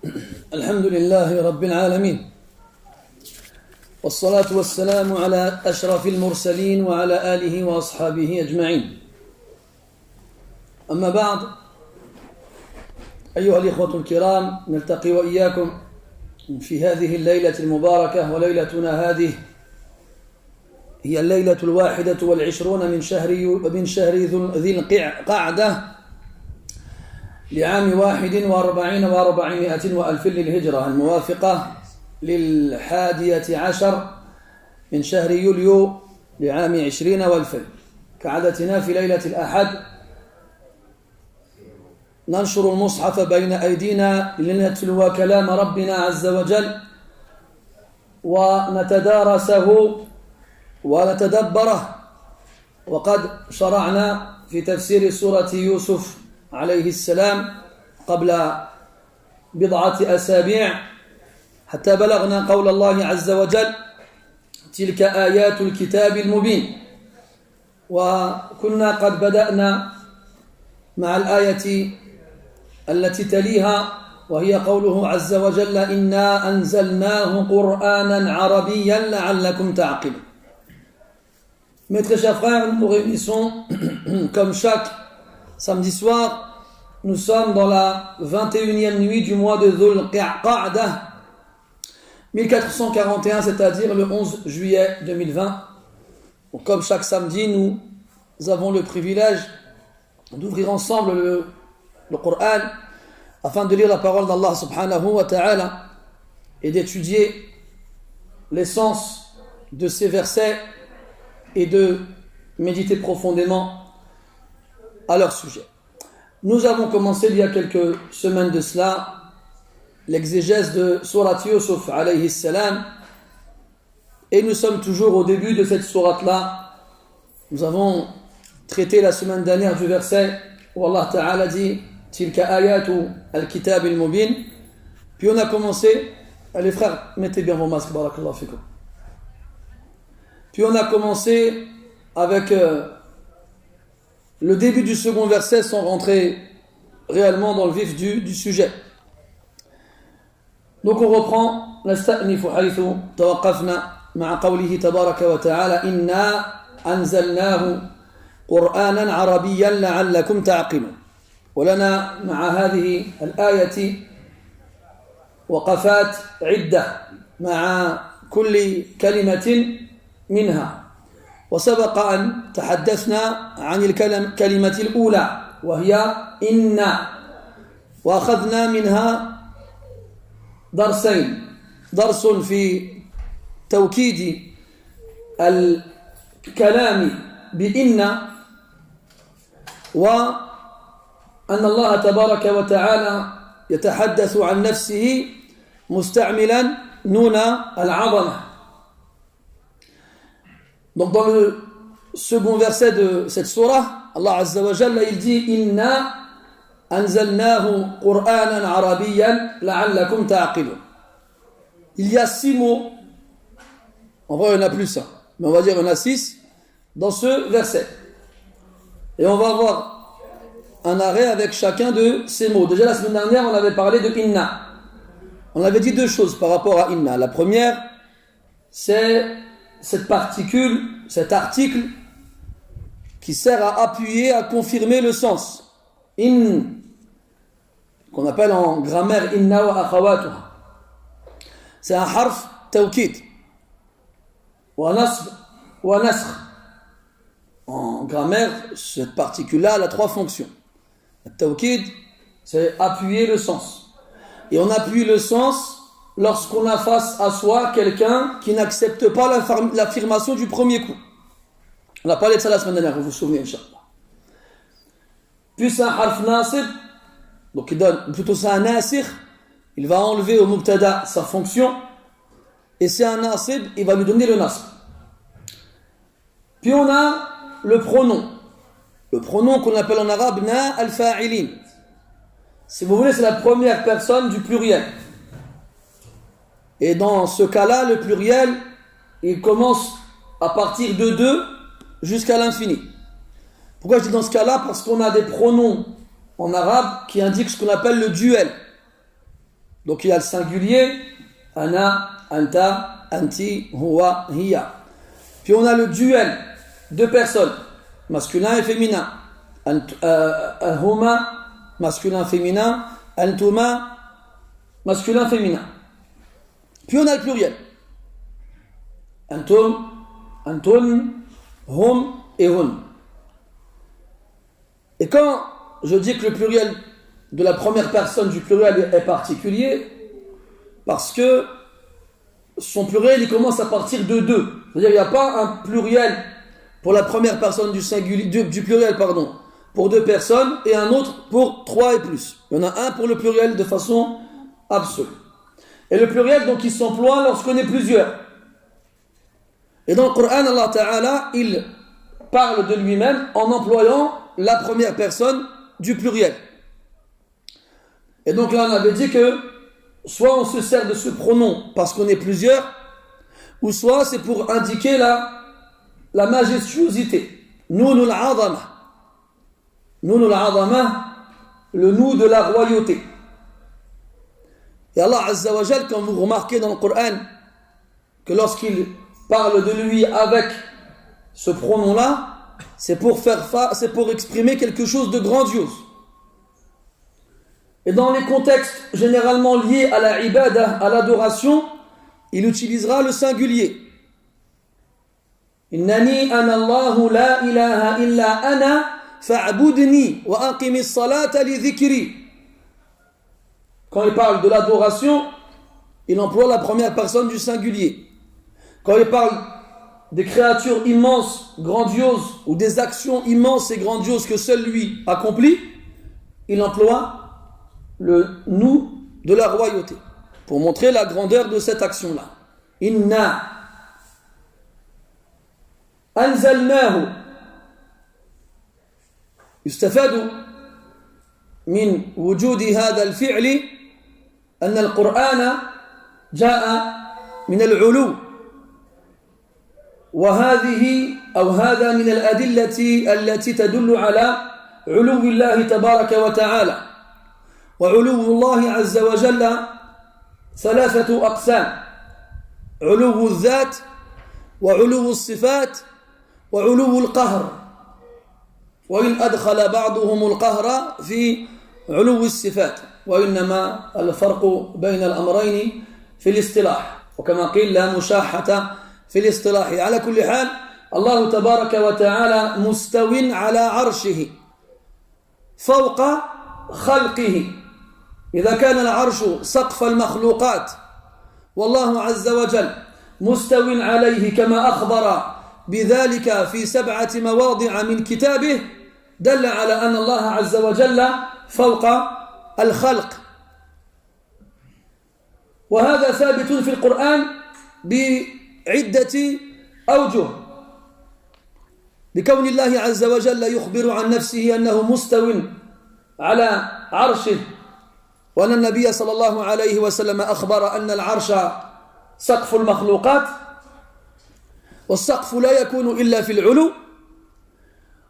الحمد لله رب العالمين والصلاة والسلام على أشرف المرسلين وعلى آله وأصحابه أجمعين. أما بعد، أيها الإخوة الكرام، نلتقي وإياكم في هذه الليلة المباركة، وليلتنا هذه هي الليلة 21 من شهر ذي القعدة لعام 41 و400 وألف للهجرة، الموافقة 11 من شهر يوليو لعام 20 والف. كعادتنا في ليلة الأحد ننشر المصحف بين أيدينا لنتلو كلام ربنا عز وجل ونتدارسه ونتدبره. وقد شرعنا في تفسير سورة يوسف عليه السلام قبل بضعة أسابيع حتى بلغنا قول الله عز وجل: تلك آيات الكتاب المبين. وكنا قد بدأنا مع الآية التي تليها، وهي قوله عز وجل: إنا أنزلناه قرآنا عربيا لعلكم تعقلون. Mes très chers frères, nous nous réunissons comme chaque samedi soir. Nous sommes dans la 21e nuit du mois de Dhul Qa'dah 1441, c'est-à-dire le 11 juillet 2020. Donc, comme chaque samedi, nous avons le privilège d'ouvrir ensemble le Coran afin de lire la parole d'Allah subhanahu wa ta'ala et d'étudier l'essence de ces versets et de méditer profondément à leur sujet. Nous avons commencé il y a quelques semaines de cela l'exégèse de Surat Yusuf alayhi salam, et nous sommes toujours au début de cette sourate-là. Nous avons traité la semaine dernière du verset où Allah Ta'ala dit Tilka ayatu al-kitab al-mubin. Puis on a commencé, les frères, mettez bien vos masques, barakallahu fikum. Puis on a commencé avec le début du second verset sans rentrer réellement dans le vif du sujet. Donc on reprend نستأنف حيث توقفنا مع قوله تبارك وتعالى إنا أنزلناه قرآنا عربيا لعلكم تعقلون. ولنا مع هذه الآية وقفات عدة مع كل كلمة منها، وسبق أن تحدثنا عن الكلمة الأولى وهي إن، وأخذنا منها درسين: درس في توكيد الكلام بإن، وأن الله تبارك وتعالى يتحدث عن نفسه مستعملا نون العظمة. Donc dans le second verset de cette surah, Allah Azza wa Jalla il dit Inna anzalnahu Qur'anan Arabiyyan la'allakum ta'qilun. Il y a 6 mots, en vrai il y en a plus, mais on va dire il y en a 6 dans ce verset. Et on va avoir un arrêt avec chacun de ces mots. Déjà la semaine dernière on avait parlé de Inna. On avait dit 2 choses par rapport à Inna. La première, c'est cette particule, cet article qui sert à appuyer, à confirmer le sens. In, qu'on appelle en grammaire inna wa akhawatuha. C'est un harf tawkid. Wa nasb wa nasr. En grammaire, cette particule-là elle a 3 fonctions. Le tawkid, c'est appuyer le sens. Et on appuie le sens lorsqu'on a face à soi quelqu'un qui n'accepte pas l'affirmation du premier coup. On a parlé de ça la semaine dernière, vous vous souvenez, Inch'Allah. Puis c'est un harf nasib, donc il donne, plutôt c'est un nasir, il va enlever au mubtada sa fonction, et c'est un nasib, il va lui donner le nasb. Puis on a le pronom qu'on appelle en arabe na al-fa'ilin. Si vous voulez, c'est la première personne du pluriel. Et dans ce cas-là, le pluriel, il commence à partir de 2 jusqu'à l'infini. Pourquoi je dis dans ce cas-là? Parce qu'on a des pronoms en arabe qui indiquent ce qu'on appelle le duel. Donc il y a le singulier, ana, anta, anti, huwa, hiya. Puis on a le duel, deux personnes, masculin et féminin. Huma, masculin, féminin. Antuma, masculin, féminin. Puis on a le pluriel. Antum, antun, hum et hun. Et quand je dis que le pluriel de la première personne du pluriel est particulier, parce que son pluriel il commence à partir de deux. C'est-à-dire qu'il n'y a pas un pluriel pour la première personne du pluriel, pour deux personnes et un autre pour trois et plus. Il y en a un pour le pluriel de façon absolue. Et le pluriel donc il s'emploie lorsqu'on est plusieurs. Et dans le Coran, Allah Ta'ala, il parle de lui-même en employant la première personne du pluriel. Et donc là on avait dit que soit on se sert de ce pronom parce qu'on est plusieurs, ou soit c'est pour indiquer la majestuosité. Nounul Adama. Nounul Adama, le nous de la royauté. Et Allah Azza wa Jal, quand vous remarquez dans le Coran que lorsqu'il parle de lui avec ce pronom-là, c'est pour exprimer quelque chose de grandiose. Et dans les contextes généralement liés à la ibadah, à l'adoration, il utilisera le singulier. Innani ana Allahu la ilaha illa ana fa'budni wa aqimis salata li dhikri. Quand il parle de l'adoration, il emploie la première personne du singulier. Quand il parle des créatures immenses, grandioses, ou des actions immenses et grandioses que seul lui accomplit, il emploie le nous de la royauté pour montrer la grandeur de cette action-là. Inna anzalnahu yustafadu min wujudi hadha al-fi'li anna al-Qur'ana jaa min al-'ulu وهذه أو هذا من الأدلة التي تدل على علو الله تبارك وتعالى وعلو الله عز وجل ثلاثة أقسام علو الذات وعلو الصفات وعلو القهر وإن أدخل بعضهم القهر في علو الصفات وإنما الفرق بين الأمرين في الاصطلاح وكما قيل لا مشاحة في الاصطلاح. على كل حال الله تبارك وتعالى مستو على عرشه فوق خلقه. إذا كان العرش سقف المخلوقات والله عز وجل مستو عليه كما أخبر بذلك في 7 مواضع من كتابه دل على أن الله عز وجل فوق الخلق. وهذا ثابت في القرآن بعدة أوجه بكون الله عز وجل يخبر عن نفسه أنه مستو على عرشه وأن النبي صلى الله عليه وسلم أخبر أن العرش سقف المخلوقات والسقف لا يكون إلا في العلو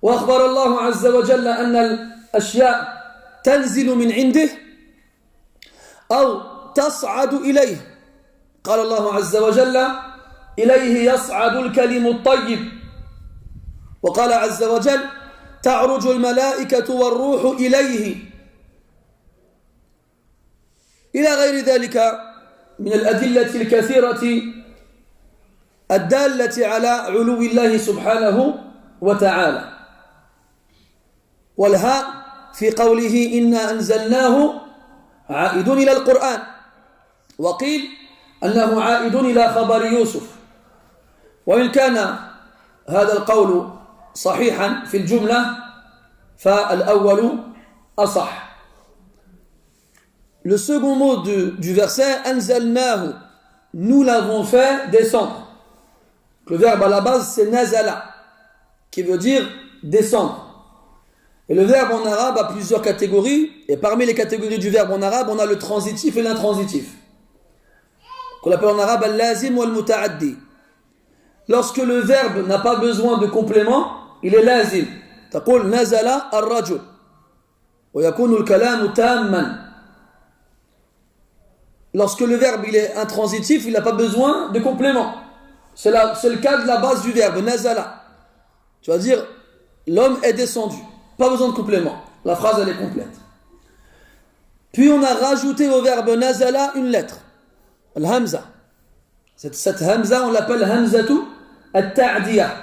وأخبر الله عز وجل أن الأشياء تنزل من عنده أو تصعد إليه. قال الله عز وجل إليه يصعد الكلم الطيب وقال عز وجل تعرج الملائكة والروح إليه إلى غير ذلك من الأدلة الكثيرة الدالة على علو الله سبحانه وتعالى. والهاء في قوله إنا أنزلناه عائد إلى القرآن وقيل أنه عائد إلى خبر يوسف وإن كان هذا القول صحيحا في الجملة فالأول أصح. Le second mot du verset أنزلناه, nous l'avons fait descendre. Le verbe à la base c'est nazala qui veut dire descendre. Et le verbe en arabe a plusieurs catégories et parmi les catégories du verbe en arabe on a le transitif et l'intransitif qu'on appelle en arabe al-lazim ou al-muta'addi. Lorsque le verbe n'a pas besoin de complément, il est lazim. تقول نزل الرجل ويكون الكلام تاما. lorsque le verbe il est intransitif, il n'a pas besoin de complément. C'est le cas de la base du verbe, nazala. Tu vas dire, l'homme est descendu. Pas besoin de complément. La phrase, elle est complète. Puis on a rajouté au verbe nazala une lettre. Al-hamza. Cette hamza, on l'appelle hamzatu at-ta'diya.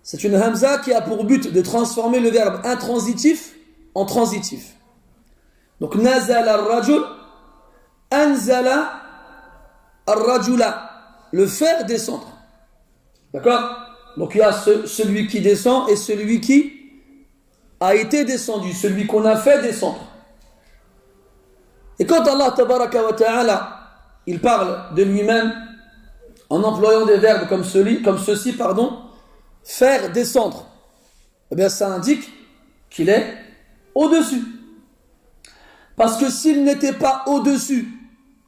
C'est une hamza qui a pour but de transformer le verbe intransitif en transitif. Donc, nazala ar-rajul, anzala ar-rajula. Le faire descendre. D'accord? Donc il y a celui qui descend et celui qui a été descendu, celui qu'on a fait descendre. Et quand Allah tabaraka wa ta'ala, il parle de lui-même en employant des verbes comme ceci, faire descendre, eh bien ça indique qu'il est au-dessus. Parce que s'il n'était pas au-dessus,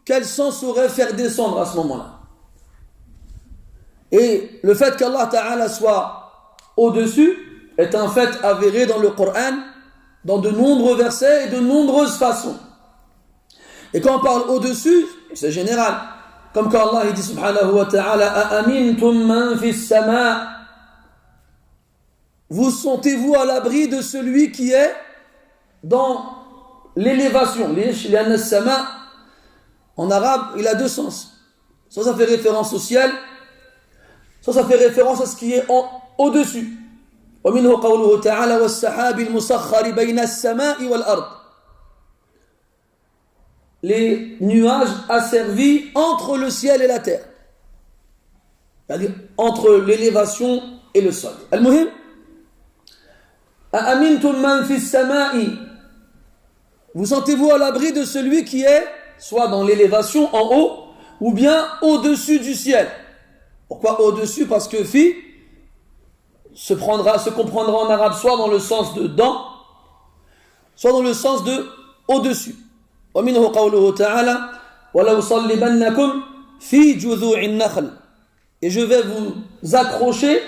quel sens aurait faire descendre à ce moment-là? Et le fait qu'Allah Ta'ala soit au-dessus est un fait avéré dans le Coran, dans de nombreux versets et de nombreuses façons. Et quand on parle au-dessus, c'est général. Comme quand Allah dit subhanahu wa ta'ala, A'amintum man fis sama. Vous sentez-vous à l'abri de celui qui est dans l'élévation. Li'anna sama, en arabe, il a deux sens. Soit ça fait référence au ciel, soit ça fait référence à ce qui est au-dessus. ومنه قوله تعالى والسحاب المسخر بين السماء والأرض. Les nuages asservis entre le ciel et la terre. C'est-à-dire entre l'élévation et le sol. Al-Muhim, أأمنتم من في السماء. Vous sentez-vous à l'abri de celui qui est soit dans l'élévation en haut ou bien au-dessus du ciel. Pourquoi au-dessus? Parce que fi se comprendra en arabe soit dans le sens de dans, soit dans le sens de au-dessus. ومنه قوله تعالى وَلَوْصَلِّبَنَّكُمْ فِي جُذُوعِ النَّخْلِ. Et je vais vous accrocher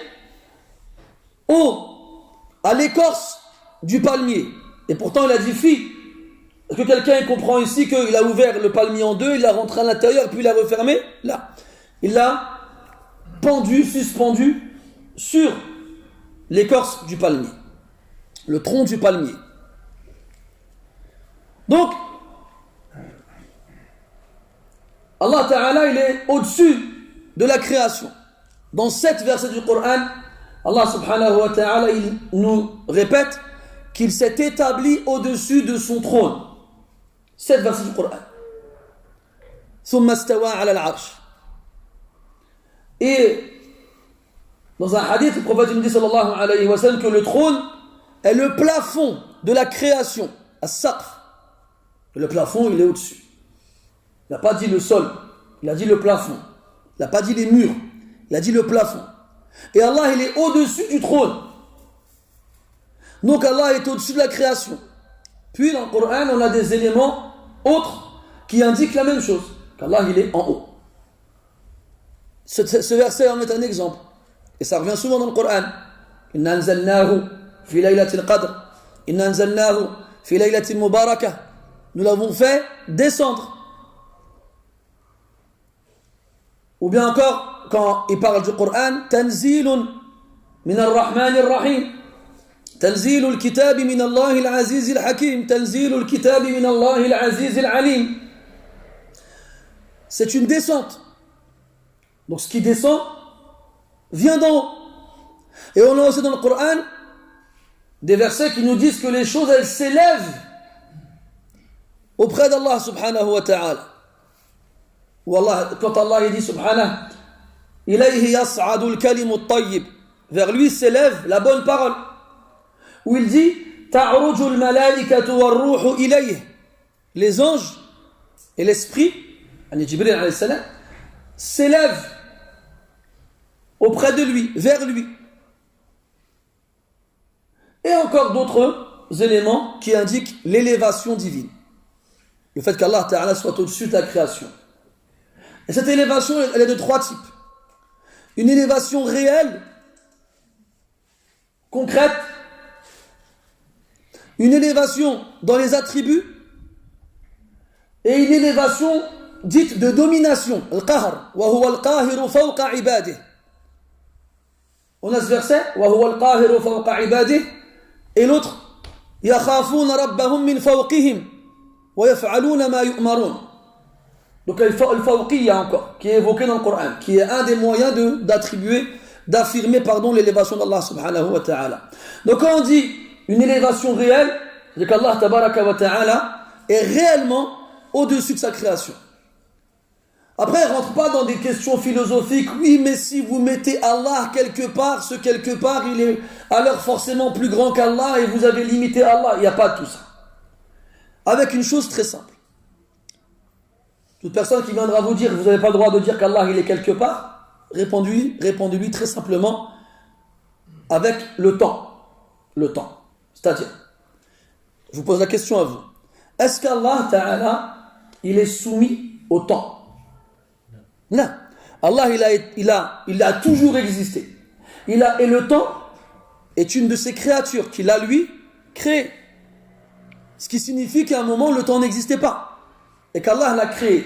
à l'écorce du palmier. Et pourtant il a dit fi. Est-ce que quelqu'un comprend ici qu'il a ouvert le palmier en deux, il l'a rentré à l'intérieur, puis il l'a refermé? Là. Il l'a suspendu sur l'écorce du palmier, le tronc du palmier. Donc, Allah Ta'ala, il est au-dessus de la création. Dans 7 versets du Coran, Allah Subhanahu wa Ta'ala, il nous répète qu'il s'est établi au-dessus de son trône. 7 versets du Coran. ثم استوى على العرش. Et dans un hadith, le prophète nous dit sallallahu alayhi wa sallam que le trône est le plafond de la création. As-saqf. Le plafond, il est au-dessus. Il n'a pas dit le sol, il a dit le plafond. Il n'a pas dit les murs, il a dit le plafond. Et Allah, il est au-dessus du trône. Donc Allah est au-dessus de la création. Puis dans le Coran, on a des éléments autres qui indiquent la même chose, qu'Allah, il est en haut. Ce verset en est un exemple. Et ça revient souvent dans le Coran. Inna anzalnahu fi laylatil qadr. Inna anzalnahu fi laylatil mubarakah. Nous l'avons fait descendre. Ou bien encore, quand il parle du Coran, Tanzilun min ar-Rahman ar-Rahim. Tanzilul kitabi min Allah al-Aziz al-Hakim. Tanzilul kitabi min Allah al-Aziz al-Alim. C'est une descente. Donc ce qui descend vient d'en haut. Et on a aussi dans le Coran des versets qui nous disent que les choses, elles s'élèvent auprès d'Allah subhanahu wa ta'ala. Quand Allah dit subhanahu, ilayhi yas'adu al-kalimu at-tayyib, vers lui s'élève la bonne parole. Où il dit ta'ruju al-malaikatu war-ruhu ilayhi, les anges et l'esprit, Jibril alayhi salam, s'élèvent auprès de lui, vers lui. Et encore d'autres éléments qui indiquent l'élévation divine. Le fait qu'Allah Ta'ala soit au-dessus de la création. Et cette élévation, elle est de 3 types. Une élévation réelle, concrète, une élévation dans les attributs, et une élévation dite de domination. Al-Qahr. Wa huwa al-qahiru fawqa ibadih. On a ce verset. Wa huwa al-qahiru fawqa ibadih. Et l'autre. Yakhafuna rabbahum min fawqihim. Wa yaf'aluna ma yu'marun. Donc al-fawqiyya encore, qui est évoqué dans le Coran, qui est un des moyens d'affirmer l'élévation d'Allah subhanahu wa ta'ala. Donc quand on dit une élévation réelle, c'est qu'Allah tabaraka wa ta'ala est réellement au-dessus de sa création. Après, il ne rentre pas dans des questions philosophiques. Oui, mais si vous mettez Allah quelque part, ce quelque part, il est alors forcément plus grand qu'Allah et vous avez limité Allah. Il n'y a pas de tout ça. Avec une chose très simple. Toute personne qui viendra vous dire que vous n'avez pas le droit de dire qu'Allah il est quelque part, répondez-lui très simplement avec le temps. Le temps. C'est-à-dire, je vous pose la question à vous. Est-ce qu'Allah Ta'ala, il est soumis au temps? Non. Allah, il a toujours existé. Et le temps est une de ses créatures qu'il a, lui, créée. Ce qui signifie qu'à un moment, le temps n'existait pas. Et qu'Allah l'a créé.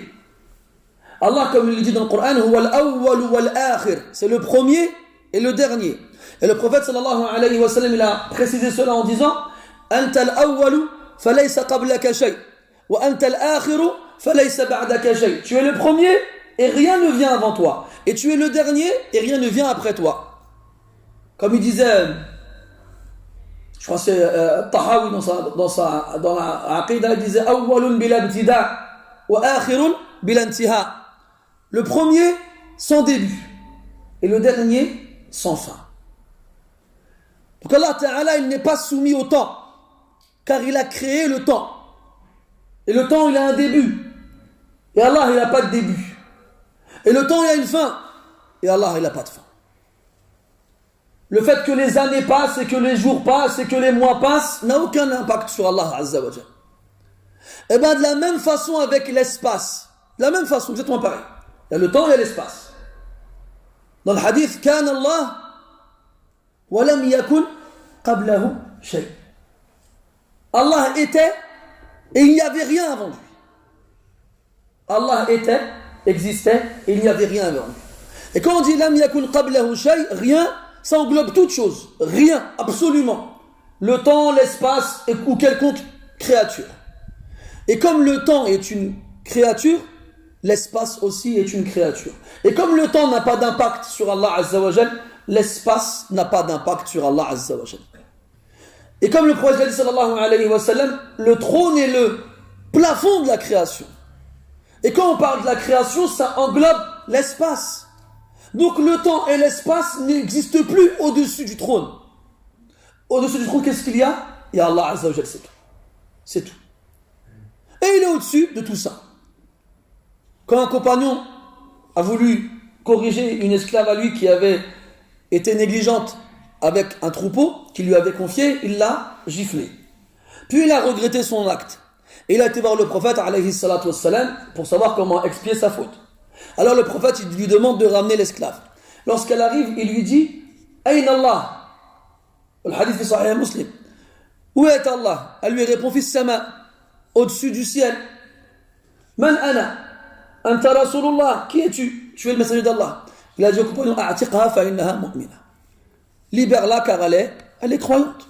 Allah, comme il le dit dans le Coran, huwa al-awwal wal-akhir. C'est le premier et le dernier. Et le prophète sallallahu alayhi wa sallam, il a précisé cela en disant Anta al-awwalu falaysa qablaka shay. Wa anta al-akhiru falaysa ba'daka shay. Tu es le premier et rien ne vient avant toi. Et tu es le dernier et rien ne vient après toi. Comme il disait, je crois que c'est Tahawi dans la Aqidah, il disait awwalun bila ibtida' wa akhirun bila intiha. Le premier sans début et le dernier sans fin. Donc Allah Ta'ala, il n'est pas soumis au temps car il a créé le temps. Et le temps, il a un début. Et Allah, il n'a pas de début. Et le temps, il a une fin. Et Allah, il n'a pas de fin. Le fait que les années passent et que les jours passent et que les mois passent n'a aucun impact sur Allah Azza wa Jalla. Et bien de la même façon avec l'espace. De la même façon, exactement pareil. Il y a le temps et l'espace. Dans le hadith, Kan Allah wa lam yakun qablahu shay. Allah était et il n'y avait rien avant lui. Allah était, existait et il n'y avait rien avant lui. Et quand on dit lam yakun qablahu shay, rien, ça englobe toute chose. Rien, absolument. Le temps, l'espace ou quelconque créature. Et comme le temps est une créature, l'espace aussi est une créature. Et comme le temps n'a pas d'impact sur Allah Azza wa Jal, l'espace n'a pas d'impact sur Allah Azza wa Jal. Et comme le prophète sallallahu alayhi wa sallam, le trône est le plafond de la création. Et quand on parle de la création, ça englobe l'espace. Donc le temps et l'espace n'existent plus au-dessus du trône. Au-dessus du trône, qu'est-ce qu'il y a? Il y a Allah Azza wa Jal, c'est tout. C'est tout. Et il est au-dessus de tout ça. Quand un compagnon a voulu corriger une esclave à lui qui avait été négligente avec un troupeau qu'il lui avait confié, il l'a giflé. Puis il a regretté son acte. Et il a été voir le prophète alayhi salatu wassalam pour savoir comment expier sa faute. Alors le prophète il lui demande de ramener l'esclave. Lorsqu'elle arrive, il lui dit Ayn Allah. Le hadith de Sahih Muslim. Où est Allah? Elle lui répond Fis sama, au-dessus du ciel. Man ana? Anta Rasulullah. Qui es-tu? Tu es le messager d'Allah. Il a dit au compagnon A'tiqha fa innaha mu'mina. Libère-la car elle est croyante.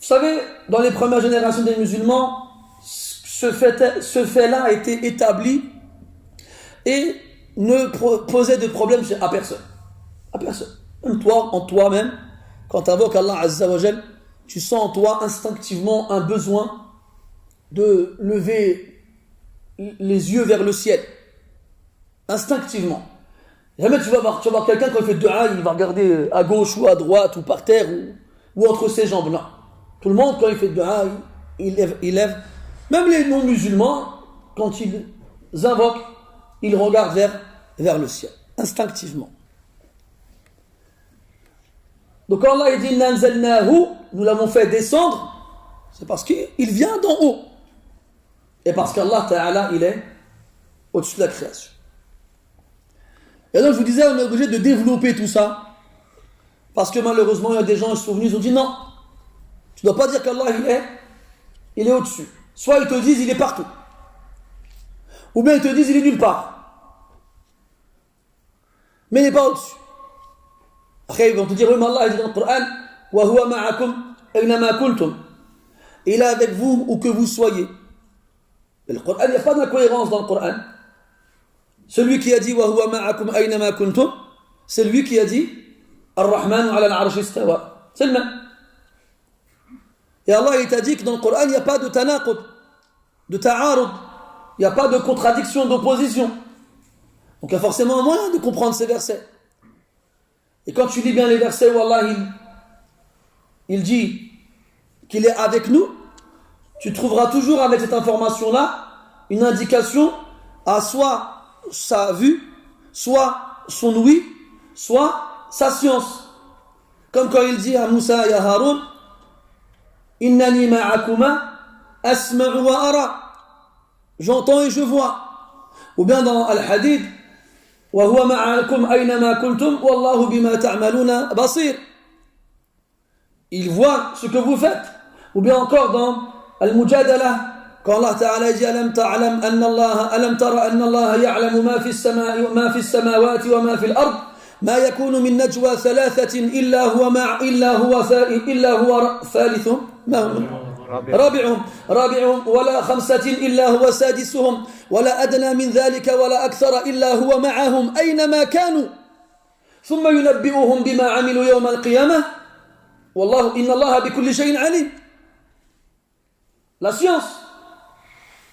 Vous savez, dans les premières générations des musulmans, ce fait-là a été établi et ne posait de problème à personne. À personne. Même toi, en toi-même, quand tu invoques Allah Azza wa Jal, tu sens en toi instinctivement un besoin de lever les yeux vers le ciel. Instinctivement. Jamais tu vas voir quelqu'un quand il fait dua, il va regarder à gauche ou à droite ou par terre ou entre ses jambes. Non. Tout le monde, quand il fait dua, il lève. Même les non-musulmans, quand ils invoquent, ils regardent vers le ciel. Instinctivement. Donc quand Allah dit Nanzalnahu, nous l'avons fait descendre, c'est parce qu'il vient d'en haut. Et parce qu'Allah Ta'ala, il est au-dessus de la création. Et donc je vous disais, on est obligé de développer tout ça. Parce que malheureusement, il y a des gens qui sont venus, ils ont dit non. Tu ne dois pas dire qu'Allah, il est au-dessus. Soit ils te disent, il est partout. Ou bien ils te disent il est nulle part. Mais il n'est pas au-dessus. Après ils vont te dire, oui mais Allah il dit dans le Coran, wa huwa ma'akum aynama kuntum. Il est avec vous où que vous soyez. Mais le Coran, il n'y a pas d'incohérence dans le Coran. Celui qui a dit wa huwa ma'akum aynama kuntum, c'est lui qui a dit Ar-Rahmanu ala al-arsh istawa. C'est le même. Et Allah il t'a dit que dans le Coran, il n'y a pas de tanaqud, de ta'arud. Il n'y a pas de contradiction, d'opposition. Donc il y a forcément un moyen de comprendre ces versets. Et quand tu lis bien les versets où Allah il dit qu'il est avec nous, tu trouveras toujours avec cette information-là une indication à soit sa vue, soit son ouïe, soit sa science. Comme quand il dit à Moussa et à Haroun, Innani ma'akuma asma'u wa ara. J'entends et je vois. Ou bien dans Al-Hadid, wa huwa ma'akum aynama kuntum wallahu bima ta'maluna basir. Il voit ce que vous faites. Ou bien encore dans Al-Mujadala, quand Allah Ta'ala dit alam tara anna Allah ya'lamu ma fi as-samawati wa ma fi al-ard ma yakunu min najwa thalathatin illa huwa thalithun رابعهم ولا خمسة إلا هو سادسهم ولا أدنى من ذلك ولا أكثر إلا هو معهم أينما كانوا ثم ينبئهم بما عملوا يوم القيامة والله إن الله بكل شيء عليم. La science.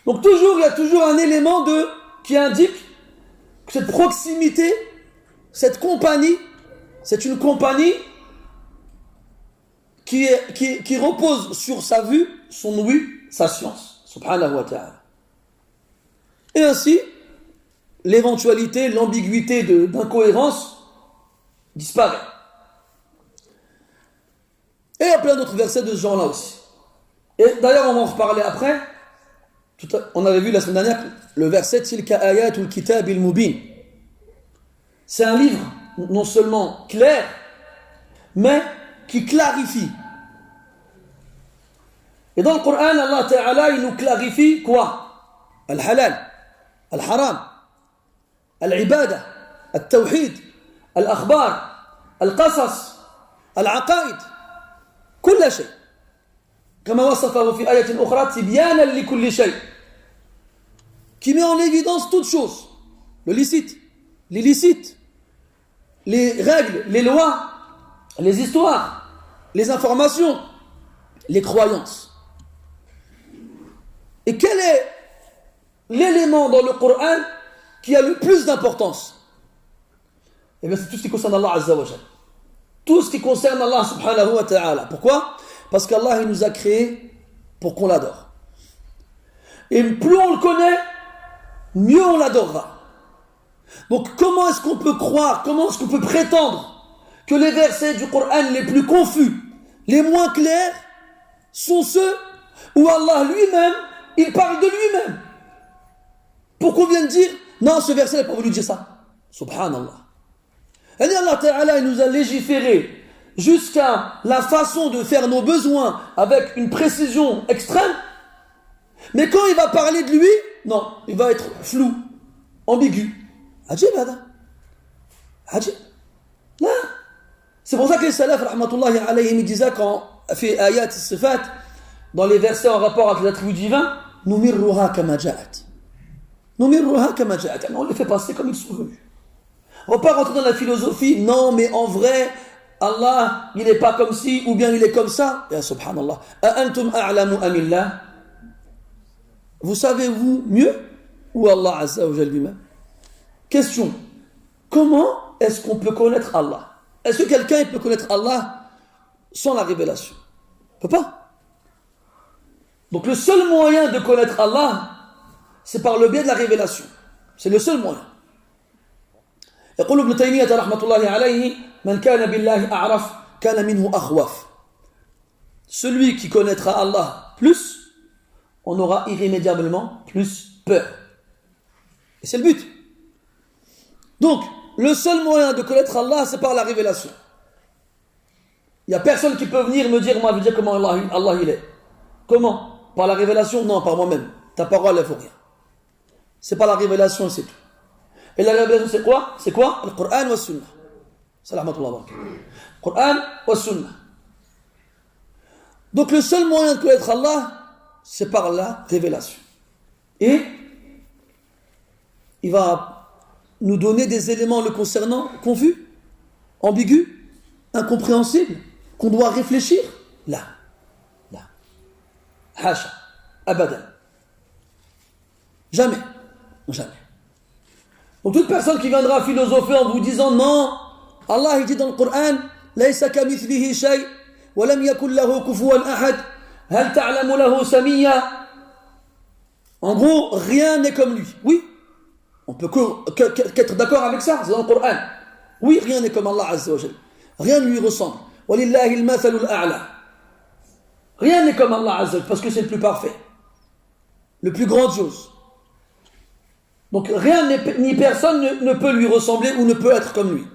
Donc toujours, il y a toujours un élément qui indique que cette proximité, cette compagnie, c'est une compagnie qui repose sur sa vue, son ouïe, sa science. Subhanahu wa ta'ala. Et ainsi, l'éventualité, l'ambiguïté d'incohérence disparaît. Et il y a plein d'autres versets de ce genre-là aussi. Et d'ailleurs, on va en reparler après. On avait vu la semaine dernière le verset Tilka ayatul kitab al-mubin. C'est un livre non seulement clair, mais qui clarifie. Et dans le Coran, Allah Ta'ala, il nous clarifie quoi? Al-halal, al-haram, al-ibadah, al-tawhid, al-akhbar, al-qasas, al-aqaid, كل شيء كما وصفه في آية أخرى تبيانا لكل شيء, qui met en évidence toutes choses, le licite, l'illicite, les règles, les lois, les histoires, les informations, les croyances. Et quel est l'élément dans le Coran qui a le plus d'importance? Eh bien, c'est tout ce qui concerne Allah Azza wa Jal. Tout ce qui concerne Allah subhanahu wa ta'ala. Pourquoi? Parce qu'Allah il nous a créés pour qu'on l'adore. Et plus on le connaît, mieux on l'adorera. Donc comment est-ce qu'on peut croire, comment est-ce qu'on peut prétendre que les versets du Coran les plus confus, les moins clairs, sont ceux où Allah lui-même, il parle de lui-même? Pour qu'on vienne dire, non, ce verset n'a pas voulu dire ça. Subhanallah. Et Allah Ta'ala, il nous a légiféré jusqu'à la façon de faire nos besoins avec une précision extrême. Mais quand il va parler de lui, non, il va être flou, ambigu. Ajib, hada. Ajib. Là. C'est pour ça que les salaf, rahmatullahi alayhim, disaient quand fait ayat sifat, dans les versets en rapport avec les attributs divins, numirruha kama ja'at. Numirruha kama ja'at. On les fait passer comme ils sont venus. On ne va pas rentrer dans la philosophie, non, mais en vrai, Allah, il n'est pas comme ci, ou bien il est comme ça. Ya subhanallah. Antum a'lamu amillah. Vous savez-vous mieux ou Allah Azza wa Jal lui-même? Question. Comment est-ce qu'on peut connaître Allah? Est-ce que quelqu'un peut connaître Allah sans la révélation? Il ne peut pas. Donc le seul moyen de connaître Allah, c'est par le biais de la révélation. C'est le seul moyen. يقول ابن تيمية رحمة الله عليه من كان بالله أعرف كان منه أخوف. Celui qui connaîtra Allah plus, on aura irrémédiablement plus peur. Et c'est le but. Donc, le seul moyen de connaître Allah, c'est par la révélation. Il n'y a personne qui peut venir me dire, moi, je veux dire comment Allah il est. Comment? Par la révélation? Non, par moi-même. Ta parole, elle ne vaut rien. c'est pas la révélation et c'est tout. Et la révélation c'est quoi? C'est quoi? Le Coran wa Sunnah. Salamatullah wa barakatuh. Coran wa Sunnah. Donc le seul moyen de connaître Allah, c'est par la révélation. Et il va nous donner des éléments le concernant confus, ambigus, incompréhensibles, qu'on doit réfléchir. Là. Hasha. Abadan. Jamais. Donc toute personne qui viendra philosopher en vous disant non, Allah il dit dans le Coran, Laysa kamithlihi shay, wa lam yakul lahu kufuwan ahad, hal ta'lamu lahu samiyya. En gros, rien n'est comme lui. Oui, on peut qu'être d'accord avec ça, c'est dans le Coran. Oui, rien n'est comme Allah Azza wa Jal. Rien ne lui ressemble. Walillahi al-mathalul a'la. Rien n'est comme Allah Azza wa Jal, parce que c'est le plus parfait, le plus grandiose. Donc rien ni personne ne peut lui ressembler ou ne peut être comme lui.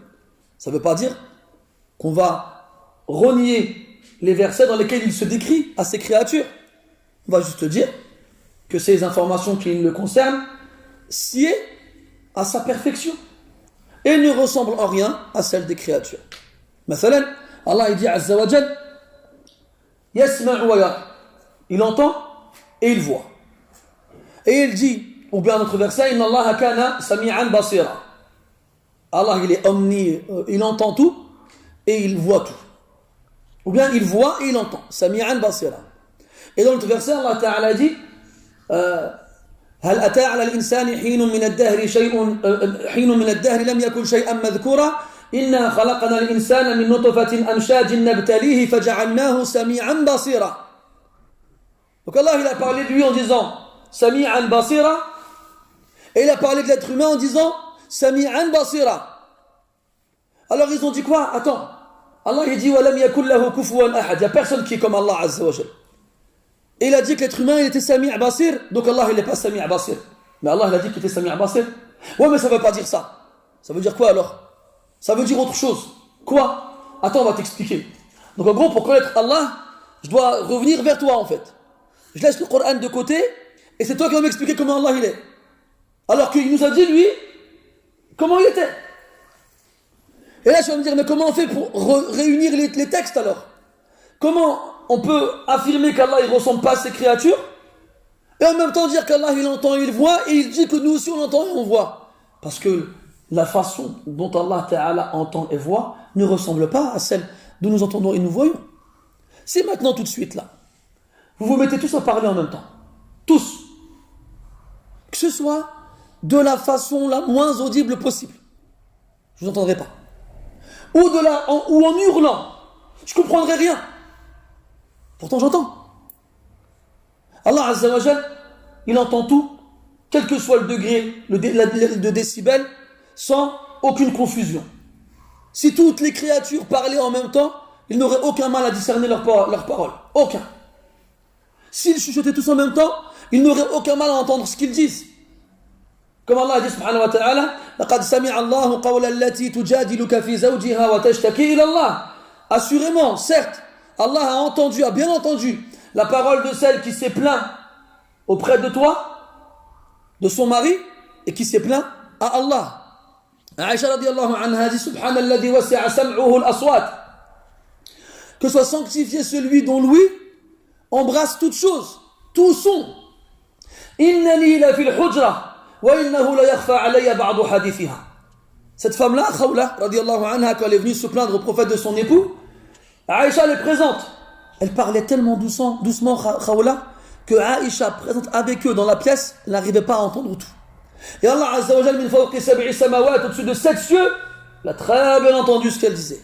Ça ne veut pas dire qu'on va renier les versets dans lesquels il se décrit à ses créatures. On va juste dire que ces informations qui le concernent sied à sa perfection et ne ressemblent en rien à celles des créatures. Mathalan, Allah il dit Azza wa Jal, Yasma'u wa yara. Il entend et il voit. Et il dit, ou bien notre verset, Inna Allah kana sami'an basira. Allah il est il entend tout et il voit tout. Ou bien il voit et il entend. Sami'an basira. Et dans notre verset, Allah Ta'ala dit هل أتى على الإنسان حين من الدهر لم يكن شيئا مذكورا إنا خلقنا الإنسان من نطفة أمشاج نبتليه فجعلناه سميعا بصيرا. Donc Allah il a parlé de lui en disant Sami'an basira, et il a parlé de l'être humain en disant Sami'an basira. Alors ils ont dit quoi? Attends, Allah il dit Walam yakul lahu kufuwan ahad. Il n'y a personne qui est comme Allah Azza wa Jal. Et il a dit que l'être humain il était Sami' basir, donc Allah il n'est pas Sami' basir. Mais Allah il a dit qu'il était Sami' basir. Ouais, mais ça ne veut pas dire ça. Ça veut dire quoi alors? Ça veut dire autre chose. Quoi? Attends, on va t'expliquer. Donc en gros, pour connaître Allah, je dois revenir vers toi en fait. Je laisse le Coran de côté et c'est toi qui vas m'expliquer comment Allah il est. Alors qu'il nous a dit lui comment il était. Et là tu vas me dire mais comment on fait pour réunir les textes alors? Comment on peut affirmer qu'Allah il ne ressemble pas à ses créatures et en même temps dire qu'Allah il entend et il voit et il dit que nous aussi on entend et on voit? Parce que la façon dont Allah Ta'ala entend et voit ne ressemble pas à celle dont nous entendons et nous voyons. C'est maintenant tout de suite là. Vous vous mettez tous à parler en même temps. Tous. Que ce soit de la façon la moins audible possible. Je ne vous entendrai pas. Ou en hurlant. Je ne comprendrai rien. Pourtant j'entends. Allah Azza wa Jal, il entend tout, quel que soit le degré de décibels, sans aucune confusion. Si toutes les créatures parlaient en même temps, ils n'auraient aucun mal à discerner leurs paroles. Aucun. S'ils chuchotaient tous en même temps, ils n'auraient aucun mal à entendre ce qu'ils disent. Comme Allah dit subhanahu wa ta'ala, لَقَدْ سَمِعَ اللَّهُ قَوْلَ الَّتِي تُجَادِلُكَ فِي زَوْجِهَا وَتَشْتَكِي إِلَى اللَّهِ. Assurément, certes, Allah a bien entendu la parole de celle qui s'est plaint auprès de toi, de son mari, et qui s'est plaint à Allah. Aïcha radiyallahu anha dit subhanalladhi wasi'a sam'uhu al-aswat. Que soit sanctifié celui dont l'ouïe embrasse toute chose, tout son. Innani la fil hujra wa innahu la yakhfa alayya ba'du hadithiha. Cette femme-là, Khawla radiyallahu anha, quand elle est venue se plaindre au prophète de son époux, Aïcha elle est présente. Elle parlait tellement doucement Khawla, que Aïcha présente avec eux dans la pièce, elle n'arrivait pas à entendre tout. Et Allah Azza wa Jal min fawqi sab'i samawat, au-dessus de 7 cieux, il a très bien entendu ce qu'elle disait.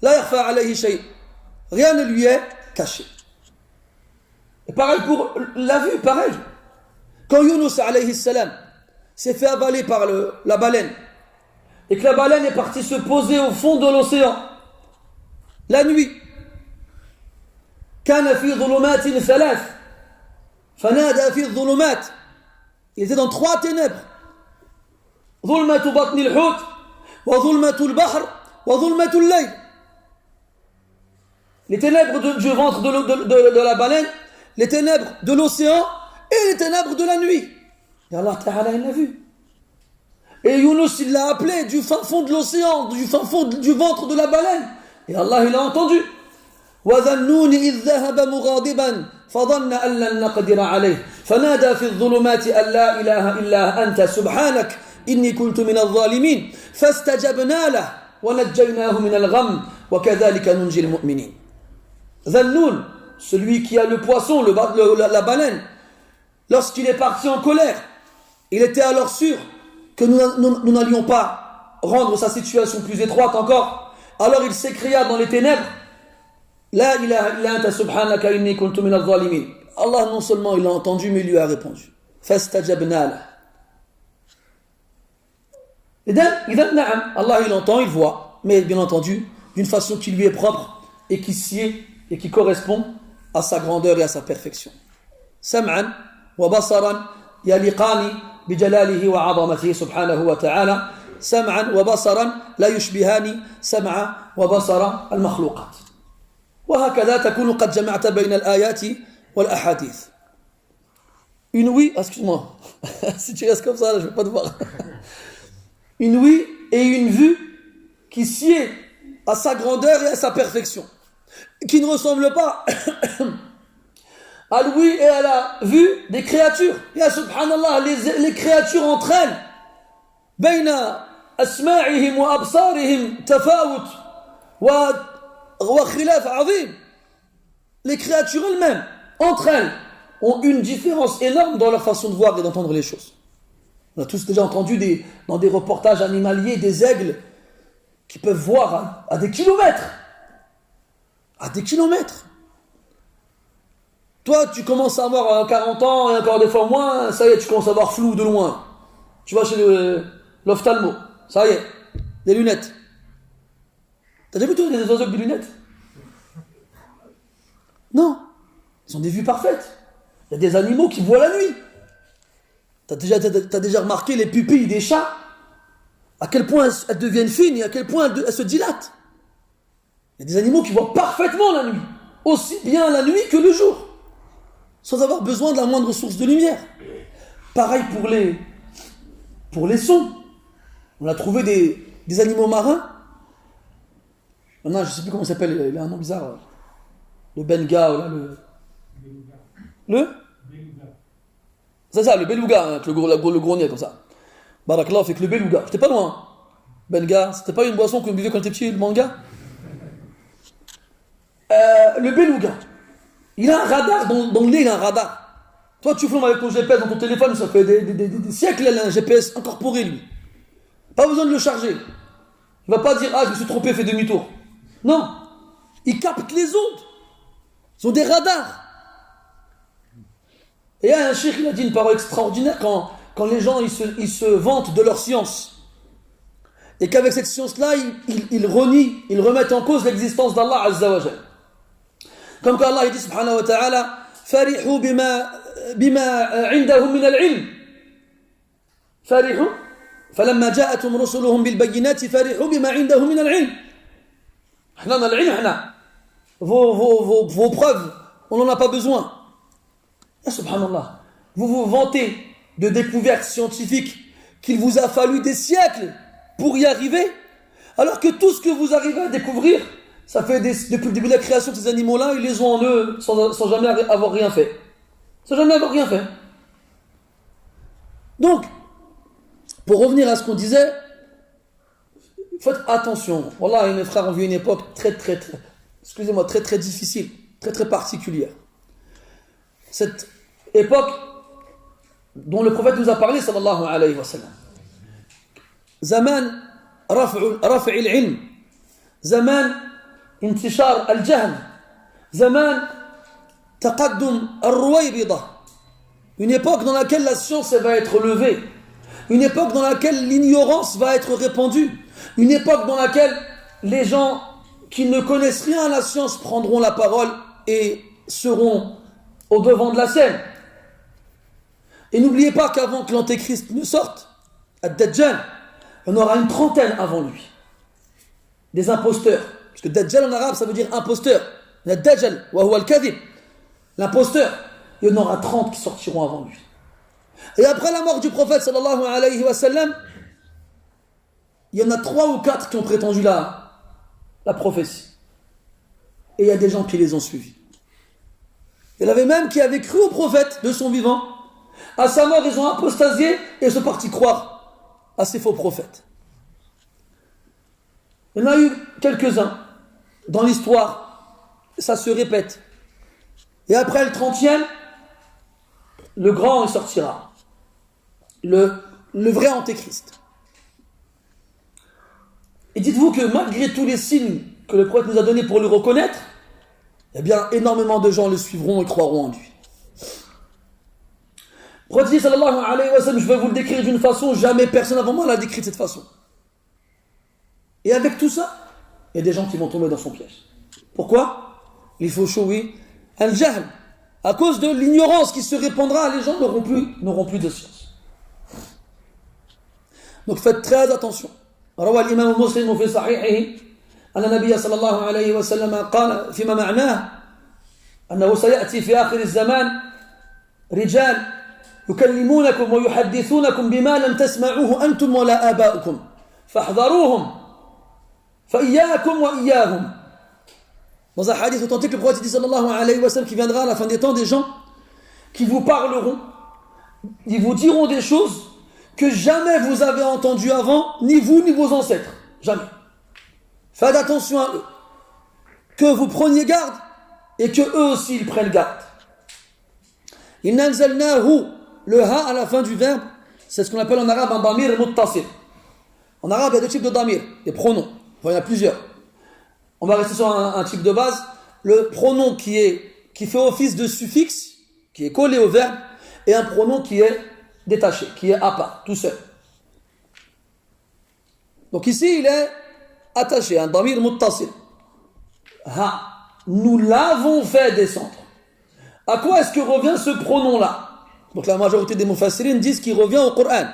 La yakhfa alayhi shay. Rien ne lui est caché. Et pareil pour la vue, pareil. Quand Yunus alayhi salam s'est fait avaler par la baleine, et que la baleine est partie se poser au fond de l'océan, la nuit, كان في ظلمات ثلاث فنادى في الظلمات. Il était dans 3 ténèbres. ظلمة بطن الحوت وظلمة البحر وظلمة الليل. Les ténèbres du ventre de la baleine, les ténèbres de l'océan et les ténèbres de la nuit. Et Allah Ta'ala, il l'a vu. Et Younous, il l'a appelé du fin fond de l'océan, du fin fond du ventre de la baleine. Et Allah, il a entendu. وَذَنُّونِ إِذْ ذَهَبَ مُغَاضِبًا فَظَنَّ أَن لَّن نَّقْدِرَ عَلَيْهِ فَنَادَى فِي الظُّلُمَاتِ أَن لَّا إِلَٰهَ إِلَّا أَنتَ سُبْحَانَكَ إِنِّي كُنتُ مِنَ الظَّالِمِينَ فَاسْتَجَبْنَا لَهُ وَنَجَّيْنَاهُ مِنَ الْغَمِّ وَكَذَلِكَ نُنْجِي الْمُؤْمِنِينَ. Zannun, celui qui a le poisson, la baleine, lorsqu'il est parti en colère, il était alors sûr que nous n'allions pas rendre sa situation plus étroite encore. Alors il s'écria dans les ténèbres, La ilaha illa anta subhanaka inni kuntu min al-zalimin. Allah non seulement il l'a entendu, mais il lui a répondu. Fastajabna lah. Allah il entend, il voit, mais bien entendu d'une façon qui lui est propre et qui sied et qui correspond à sa grandeur et à sa perfection. Sam'an wa basaran yaliqani bijalalihi wa 'azamatihi subhanahu wa ta'ala. Sam'an wa basaran la yushbihani sam'a wa basara al-makhluqat. وهكذا تكون قد جمعت بين الآيات والأحاديث. Une ouïe, excuse-moi, si tu restes comme ça, là, je ne vais pas te voir. Une ouïe et une vue qui sied à sa grandeur et à sa perfection, qui ne ressemblent pas à l'ouïe et à la vue des créatures. Ya subhanallah, les créatures entre elles, بين أسماعهم وأبصارهم تفاوت وخلاف عظيم. Les créatures elles-mêmes, entre elles, ont une différence énorme dans leur façon de voir et d'entendre les choses. On a tous déjà entendu dans des reportages animaliers des aigles qui peuvent voir à des kilomètres. À des kilomètres. Toi, tu commences à avoir 40 ans et encore des fois moins, ça y est, tu commences à voir flou de loin. Tu vas chez l'ophtalmo, ça y est, des lunettes. T'as déjà vu tous des oiseaux avec des lunettes? Non. Ils ont des vues parfaites. Il y a des animaux qui voient la nuit. T'as déjà remarqué les pupilles des chats? À quel point elles deviennent fines et à quel point elles se dilatent. Il y a des animaux qui voient parfaitement la nuit. Aussi bien la nuit que le jour. Sans avoir besoin de la moindre source de lumière. Pareil pour les sons. On a trouvé des animaux marins. Non, je ne sais plus comment il s'appelle, il a un nom bizarre. Le benga, là, le c'est ça, le beluga, avec le gros nez comme ça. Barakallah, fait que le beluga, j'étais pas loin. Benga, c'était pas une boisson qu'on buvait quand t'étais petit, le manga. Le beluga, il a un radar, dans le nez il a un radar. Toi tu filmes avec ton GPS dans ton téléphone, ça fait des siècles, il a un GPS incorporé lui. Pas besoin de le charger. Il va pas dire, je me suis trompé, fais demi-tour. Non, il capte les ondes. Ils ont des radars. Et il y a un cheikh qui a dit une parole extraordinaire quand les gens ils se vantent de leur science. Et qu'avec cette science-là, ils renient, ils remettent en cause l'existence d'Allah Azza wa Jal. Comme quand Allah dit subhanahu wa ta'ala, Farihu bima indahum min al-ilm. Farihu, falamma ja'atum rusuluhum bil bayyinati, farihu bima indahum min al-ilm. Hna on a l'ilm, vos preuves, on n'en a pas besoin. Ah, subhanallah, vous vous vantez de découvertes scientifiques qu'il vous a fallu des siècles pour y arriver, alors que tout ce que vous arrivez à découvrir, ça fait depuis le début de la création de ces animaux-là, ils les ont en eux sans jamais avoir rien fait. Sans jamais avoir rien fait. Donc, pour revenir à ce qu'on disait, faites attention. Wallah, mes frères, on vit une époque très difficile, très particulière. Cette époque dont le prophète nous a parlé, sallallahu alayhi wa sallam. Zaman raf'i al-ilm, zaman intishar al-jahl, zaman taqaddum al-ruwaybida. Une époque dans laquelle la science va être levée, une époque dans laquelle l'ignorance va être répandue, une époque dans laquelle les gens qui ne connaissent rien à la science prendront la parole et seront au devant de la scène. Et n'oubliez pas qu'avant que l'antéchrist ne sorte, Ad-Dajjal, on aura une trentaine avant lui. Des imposteurs. Parce que Dajjal en arabe, ça veut dire imposteur. Ad-Dajjal, wa huwa al-kadhib. L'imposteur. Il y en aura 30 qui sortiront avant lui. Et après la mort du prophète sallallahu alayhi wa sallam, il y en a 3 ou 4 qui ont prétendu la prophétie. Et il y a des gens qui les ont suivis. Il y en avait même qui avaient cru au prophète de son vivant. À sa mort, ils ont apostasié et sont partis croire à ces faux prophètes. Il y en a eu quelques-uns dans l'histoire. Ça se répète. Et après le 30e, le grand il sortira. Le vrai antéchrist. Et dites-vous que malgré tous les signes que le prophète nous a donnés pour le reconnaître, eh bien, énormément de gens le suivront et croiront en lui. Le prophète dit, sallallahu alayhi wa sallam, je vais vous le décrire d'une façon, jamais personne avant moi l'a décrit de cette façon. Et avec tout ça, il y a des gens qui vont tomber dans son piège. Pourquoi? Il faut showi al-jahl. À cause de l'ignorance qui se répandra, les gens n'auront plus de science. Donc faites très attention. روى الإمام مسلم في صحيحه أن النبي صلى الله عليه وسلم قال فيما معناه أنه سيأتي في آخر الزمان رجال يكلمونكم ويحدثونكم بما لم تسمعوه أنتم ولا آباؤكم فاحذروهم فإياكم وإياهم. Dans un hadith authentique, le prophète dit sallallahu alayhi wa sallam qu'il viendra à la fin des temps des gens qui vous parleront, ils vous diront des choses que jamais vous avez entendu avant, ni vous ni vos ancêtres. Jamais. Faites attention à eux. Que vous preniez garde et que eux aussi ils prennent garde. Inna anzalnahu, le ha à la fin du verbe, c'est ce qu'on appelle en arabe un damir muttasil. En arabe, il y a 2 types de damir, des pronoms. Enfin, il y en a plusieurs. On va rester sur un type de base. Le pronom qui fait office de suffixe, qui est collé au verbe, et un pronom qui est détaché, qui est à part, tout seul. Donc ici, il est attaché, un damir muttasil. Ha, nous l'avons fait descendre. À quoi est-ce que revient ce pronom-là? Donc la majorité des mufassirin disent qu'il revient au Coran.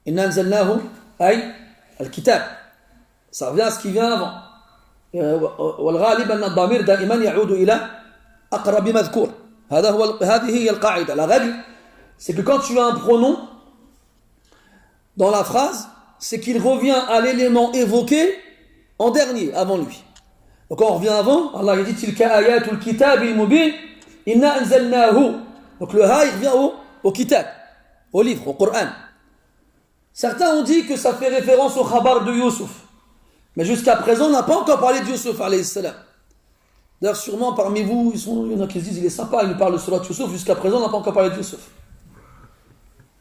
Inna anzalnahu ay al-kitab. Ça revient à ce qui vient avant. والغالب أن الضمير دائما يعود إلى أقرب مذكور. هذه هي القاعدة. La règle, c'est que quand tu as un pronom dans la phrase, c'est qu'il revient à l'élément évoqué en dernier, avant lui. Donc quand on revient avant, Allah dit tilka ayatul kitabil mubin inna anzalnahu. Donc le ha il revient au kitab, au livre, au Coran. Certains ont dit que ça fait référence au khabar de Youssouf. Mais jusqu'à présent, on n'a pas encore parlé de Youssouf alayhi salam. D'ailleurs, sûrement parmi vous, il y en a qui se disent il est sympa, il nous parle de surat Youssouf. Jusqu'à présent, on n'a pas encore parlé de Youssouf.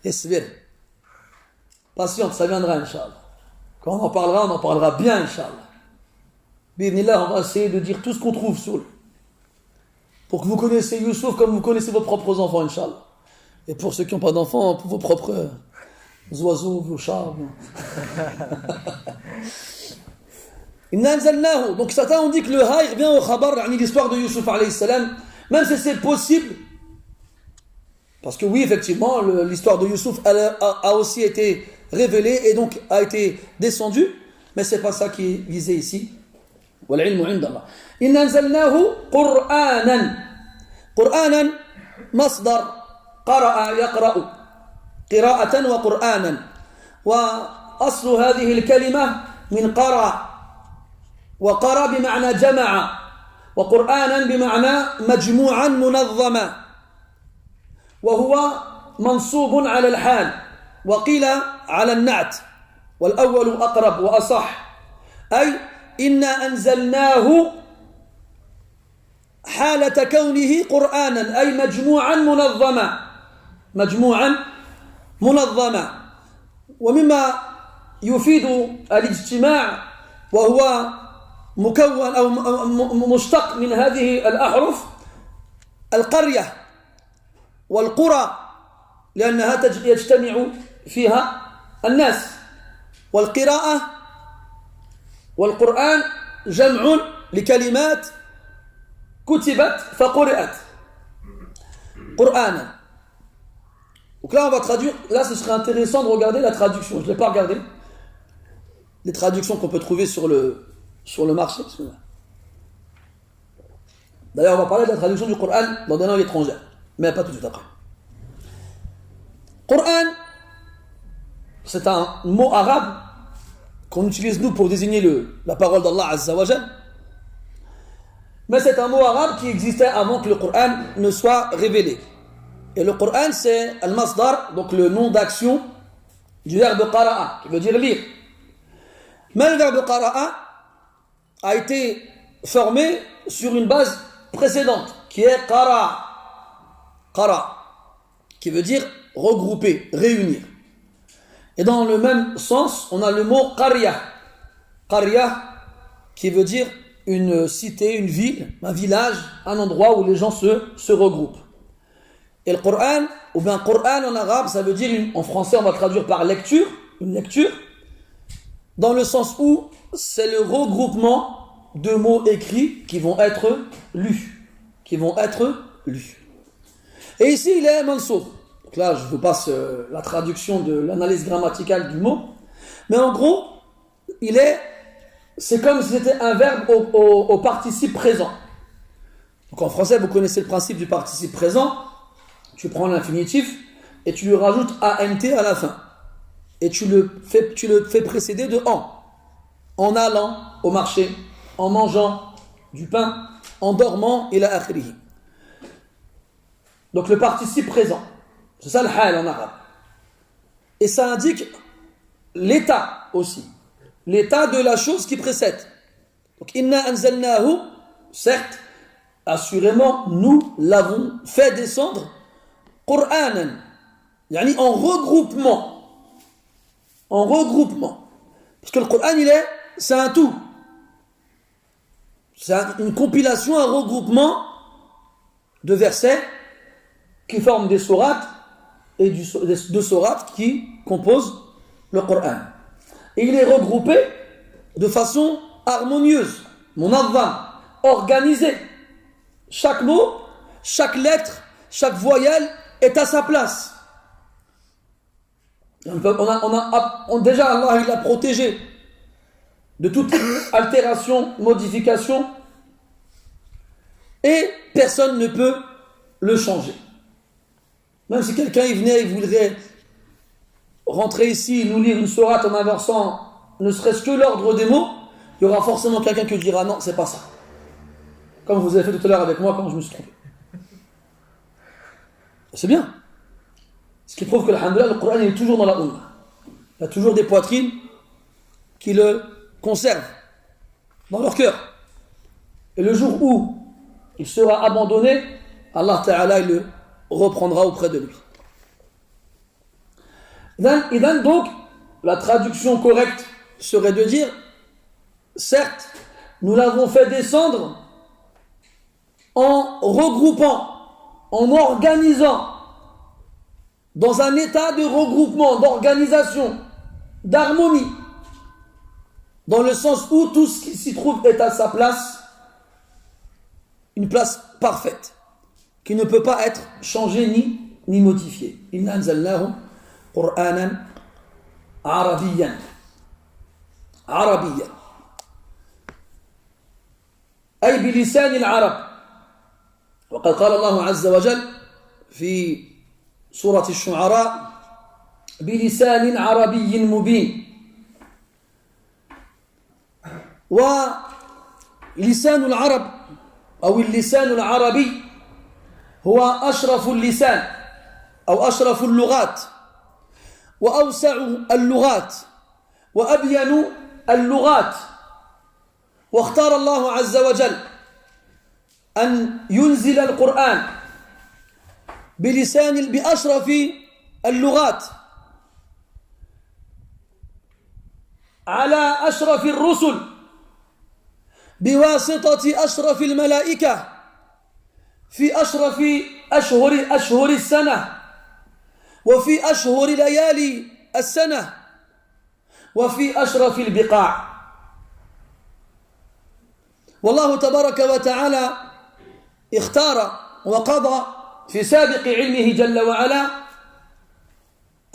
Esvir. Patiente, ça viendra, Inch'Allah. Quand on en parlera bien, Inch'Allah. B'idhnillah, on va essayer de dire tout ce qu'on trouve sur lui. Pour que vous connaissiez Youssouf comme vous connaissez vos propres enfants, Inch'Allah. Et pour ceux qui n'ont pas d'enfants, pour vos propres oiseaux, vos chats. Donc certains ont dit que le ha revient au khabar, l'histoire de Youssouf alayhi salam, même si c'est possible, parce que oui effectivement l'histoire de Youssouf a aussi été révélée et donc a été descendue, mais c'est pas ça qui est visé ici. والعلم عند الله. إن أنزلناه قرآنا مصدر قرأ يقرأ قراءة وقرآنا وأصل هذه الكلمة من قرأ وقرأ بمعنى جمع وقرآنا بمعنى مجموعا منظما وهو منصوب على الحال وقيل على النعت والأول أقرب وأصح أي إنا أنزلناه حالة كونه قرآنا أي مجموعا منظما ومما يفيد الاجتماع وهو مكون أو مشتق من هذه الأحرف القرية والقرى لأنها يجتمع فيها الناس والقراءة والقرآن جمع لكلمات كتبت فقرأت قرآنا. Donc là on va traduire, là ce serait intéressant de regarder la traduction, je ne l'ai pas regardé, les traductions qu'on peut trouver sur le marché. D'ailleurs on va parler de la traduction du Coran dans des langues étrangères, mais pas tout de suite après. Coran, c'est un mot arabe qu'on utilise nous pour désigner la parole d'Allah Azza wa Jal. Mais c'est un mot arabe qui existait avant que le Coran ne soit révélé. Et le Coran, c'est al-masdar, donc le nom d'action du verbe qara'a, qui veut dire lire. Mais le verbe qara'a a été formé sur une base précédente, qui est qara, qui veut dire regrouper, réunir. Et dans le même sens, on a le mot qarya, qui veut dire une cité, une ville, un village, un endroit où les gens se regroupent. Et le Coran, ou bien Coran en arabe, ça veut dire, en français on va traduire par lecture, une lecture, dans le sens où c'est le regroupement de mots écrits qui vont être lus. Et ici il est mansoub. Donc là je vous passe la traduction de l'analyse grammaticale du mot. Mais en gros, c'est comme si c'était un verbe au participe présent. Donc en français vous connaissez le principe du participe présent. Tu prends l'infinitif et tu lui rajoutes ANT à la fin. Et tu le fais précéder de en allant au marché, en mangeant du pain, en dormant, ila akhirih. Donc le participe présent, c'est ça le hal en arabe. Et ça indique l'état aussi, l'état de la chose qui précède. Donc inna anzalnahu, certes, assurément, nous l'avons fait descendre Qur'anan, yani en regroupement. Parce que le Coran, c'est un tout. C'est une compilation, un regroupement de versets qui forment des sourates et de sourates qui composent le Coran. Et il est regroupé de façon harmonieuse, munazzam, organisée. Chaque mot, chaque lettre, chaque voyelle est à sa place. Déjà Allah il l'a protégé de toute altération, modification, et personne ne peut le changer. Même si quelqu'un il venait et voudrait rentrer ici et nous lire une sourate en inversant ne serait-ce que l'ordre des mots, il y aura forcément quelqu'un qui dira non, c'est pas ça. Comme vous avez fait tout à l'heure avec moi quand je me suis trompé. C'est bien. Ce qui prouve que alhamdoulilah, le Coran est toujours dans la Ummah. Il y a toujours des poitrines qui le conservent dans leur cœur. Et le jour où il sera abandonné, Allah Ta'ala il le reprendra auprès de lui. Et donc, la traduction correcte serait de dire, certes, nous l'avons fait descendre en regroupant, en organisant, dans un état de regroupement, d'organisation, d'harmonie, dans le sens où tout ce qui s'y trouve est à sa place, une place parfaite, qui ne peut pas être changée ni modifiée. Inna anzalnahu Qur'anan Arabiyyan. أي بلسان العرب. وقد قال الله عز وجل في سورة الشعراء بلسان عربي مبين. ولسان العرب أو اللسان العربي هو أشرف اللسان أو أشرف اللغات وأوسع اللغات وأبين اللغات. واختار الله عز وجل أن ينزل القرآن بأشرف اللغات على أشرف الرسل بواسطة أشرف الملائكة في أشرف أشهر السنة وفي أشهر ليالي السنة وفي أشرف البقاع. والله تبارك وتعالى اختار وقضى في سابق علمه جل وعلا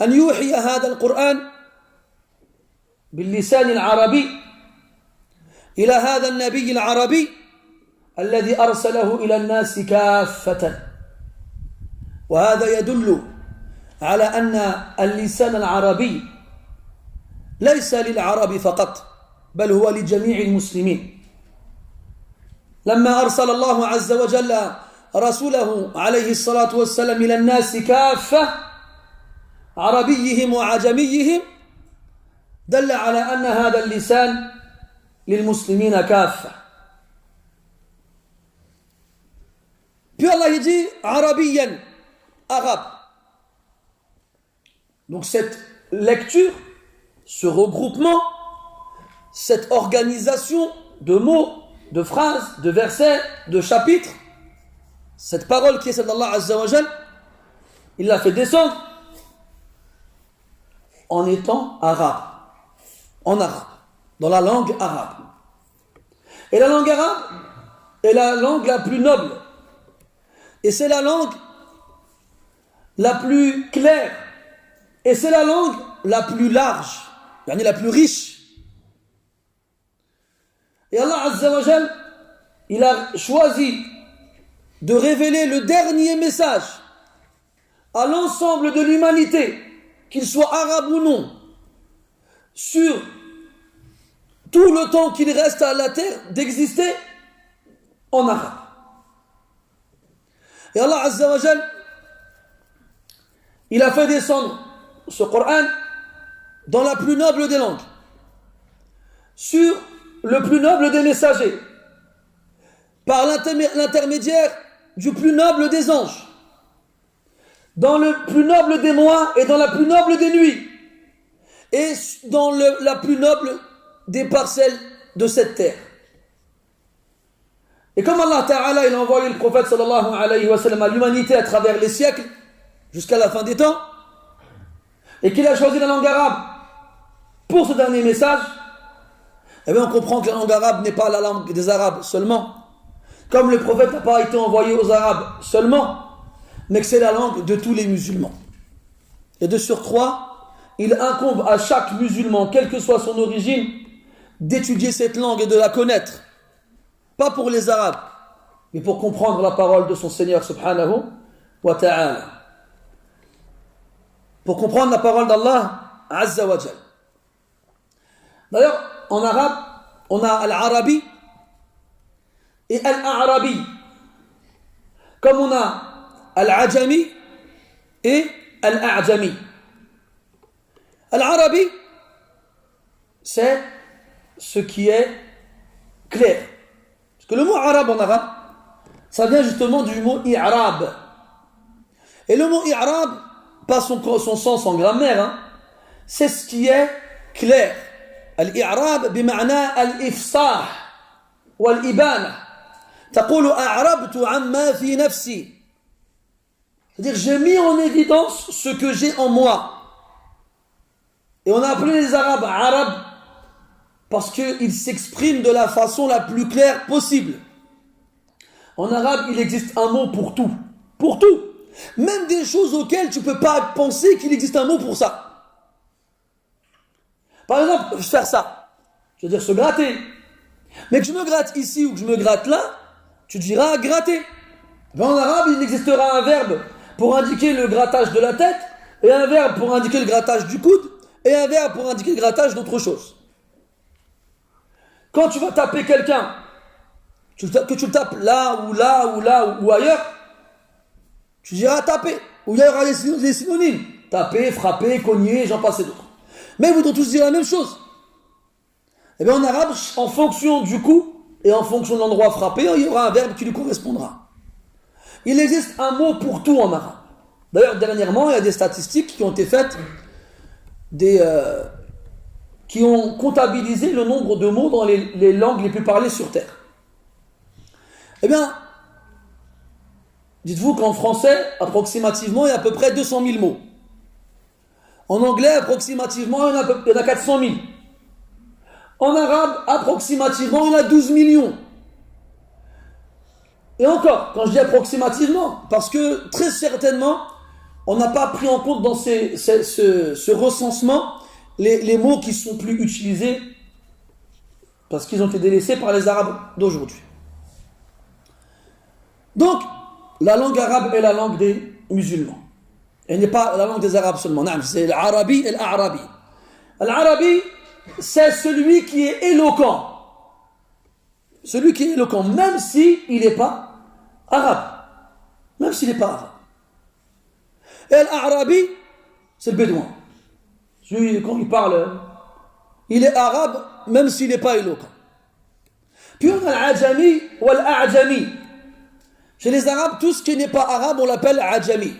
أن يوحي هذا القرآن باللسان العربي إلى هذا النبي العربي الذي أرسله إلى الناس كافة. وهذا يدل على أن اللسان العربي ليس للعرب فقط بل هو لجميع المسلمين. لما أرسل الله عز وجل رسوله عليه الصلاة والسلام إلى الناس كافة عربيهم وعجميهم دل على أن هذا اللسان للمسلمين كافة. Puis Allah dit arabiyan, arabe. Donc cette lecture, ce regroupement, cette organisation de mots, de phrases, de versets, de chapitres, cette parole qui est celle d'Allah Azza wa Jal, il l'a fait descendre en étant arabe, en arabe, dans la langue arabe. Et la langue arabe est la langue la plus noble. Et c'est la langue la plus claire. Et c'est la langue la plus large, la plus riche. Et Allah Azza wa Jal, il a choisi de révéler le dernier message à l'ensemble de l'humanité, qu'il soit arabe ou non, sur tout le temps qu'il reste à la terre d'exister en arabe. Et Allah Azza wa Jal, il a fait descendre ce Coran dans la plus noble des langues, sur le plus noble des messagers, par l'intermédiaire du plus noble des anges, dans le plus noble des mois et dans la plus noble des nuits, et dans la plus noble des parcelles de cette terre. Et comme Allah Ta'ala, il a envoyé le prophète sallallahu alayhi wa sallam à l'humanité à travers les siècles, jusqu'à la fin des temps, et qu'il a choisi la langue arabe pour ce dernier message, eh bien on comprend que la langue arabe n'est pas la langue des Arabes seulement, comme le prophète n'a pas été envoyé aux Arabes seulement, mais que c'est la langue de tous les musulmans. Et de surcroît, il incombe à chaque musulman, quelle que soit son origine, d'étudier cette langue et de la connaître. Pas pour les Arabes, mais pour comprendre la parole de son Seigneur subhanahu wa ta'ala. Pour comprendre la parole d'Allah Azza wa Jal. D'ailleurs, en arabe, on a Al-Arabi et Al-A'rabi. Comme on a Al-Ajami et Al-A'jami. Al-Arabi, c'est ce qui est clair. Parce que le mot arabe en arabe, ça vient justement du mot i'rab. Et le mot i'rab, pas son sens en grammaire, c'est ce qui est clair. Al-i'rab bima'na al-ifsah wal-ibana. Taqulu a'rabtu amma fi nafsi. C'est-à-dire, j'ai mis en évidence ce que j'ai en moi. Et on a appelé les Arabes arabes parce qu'ils s'expriment de la façon la plus claire possible. En arabe, il existe un mot pour tout. Pour tout. Même des choses auxquelles tu ne peux pas penser qu'il existe un mot pour ça. Par exemple, faire ça. Je veux dire se gratter. Mais que je me gratte ici ou que je me gratte là, tu diras gratter. Ben en arabe, il existera un verbe pour indiquer le grattage de la tête, et un verbe pour indiquer le grattage du coude, et un verbe pour indiquer le grattage d'autre chose. Quand tu vas taper quelqu'un, que tu le tapes là ou ailleurs, tu diras taper. Ou il y aura des synonymes. Taper, frapper, cogner, j'en passe et d'autres. Mais ils voudront tous dire la même chose. Et bien en arabe, en fonction du coup et en fonction de l'endroit frappé, il y aura un verbe qui lui correspondra. Il existe un mot pour tout en arabe. D'ailleurs, dernièrement, il y a des statistiques qui ont été faites, qui ont comptabilisé le nombre de mots dans les langues les plus parlées sur Terre. Eh bien, dites-vous qu'en français, approximativement, il y a à peu près 200 000 mots. En anglais, approximativement, il y en a 400 000. En arabe, approximativement, il y en a 12 millions. Et encore, quand je dis approximativement, parce que très certainement, on n'a pas pris en compte dans ce recensement les mots qui sont plus utilisés parce qu'ils ont été délaissés par les Arabes d'aujourd'hui. Donc, la langue arabe est la langue des musulmans. Elle n'est pas la langue des Arabes seulement. Non, c'est l'Arabi et l'Arabi. L'Arabi, c'est celui qui est éloquent. Celui qui est éloquent, même s'il n'est pas arabe. Même s'il n'est pas arabe. Et l'Arabi, c'est le bédouin. Celui, quand il parle, il est arabe, même s'il n'est pas éloquent. Puis on a l'Ajami ou l'A'jami. Chez les Arabes, tout ce qui n'est pas arabe, on l'appelle Ajami.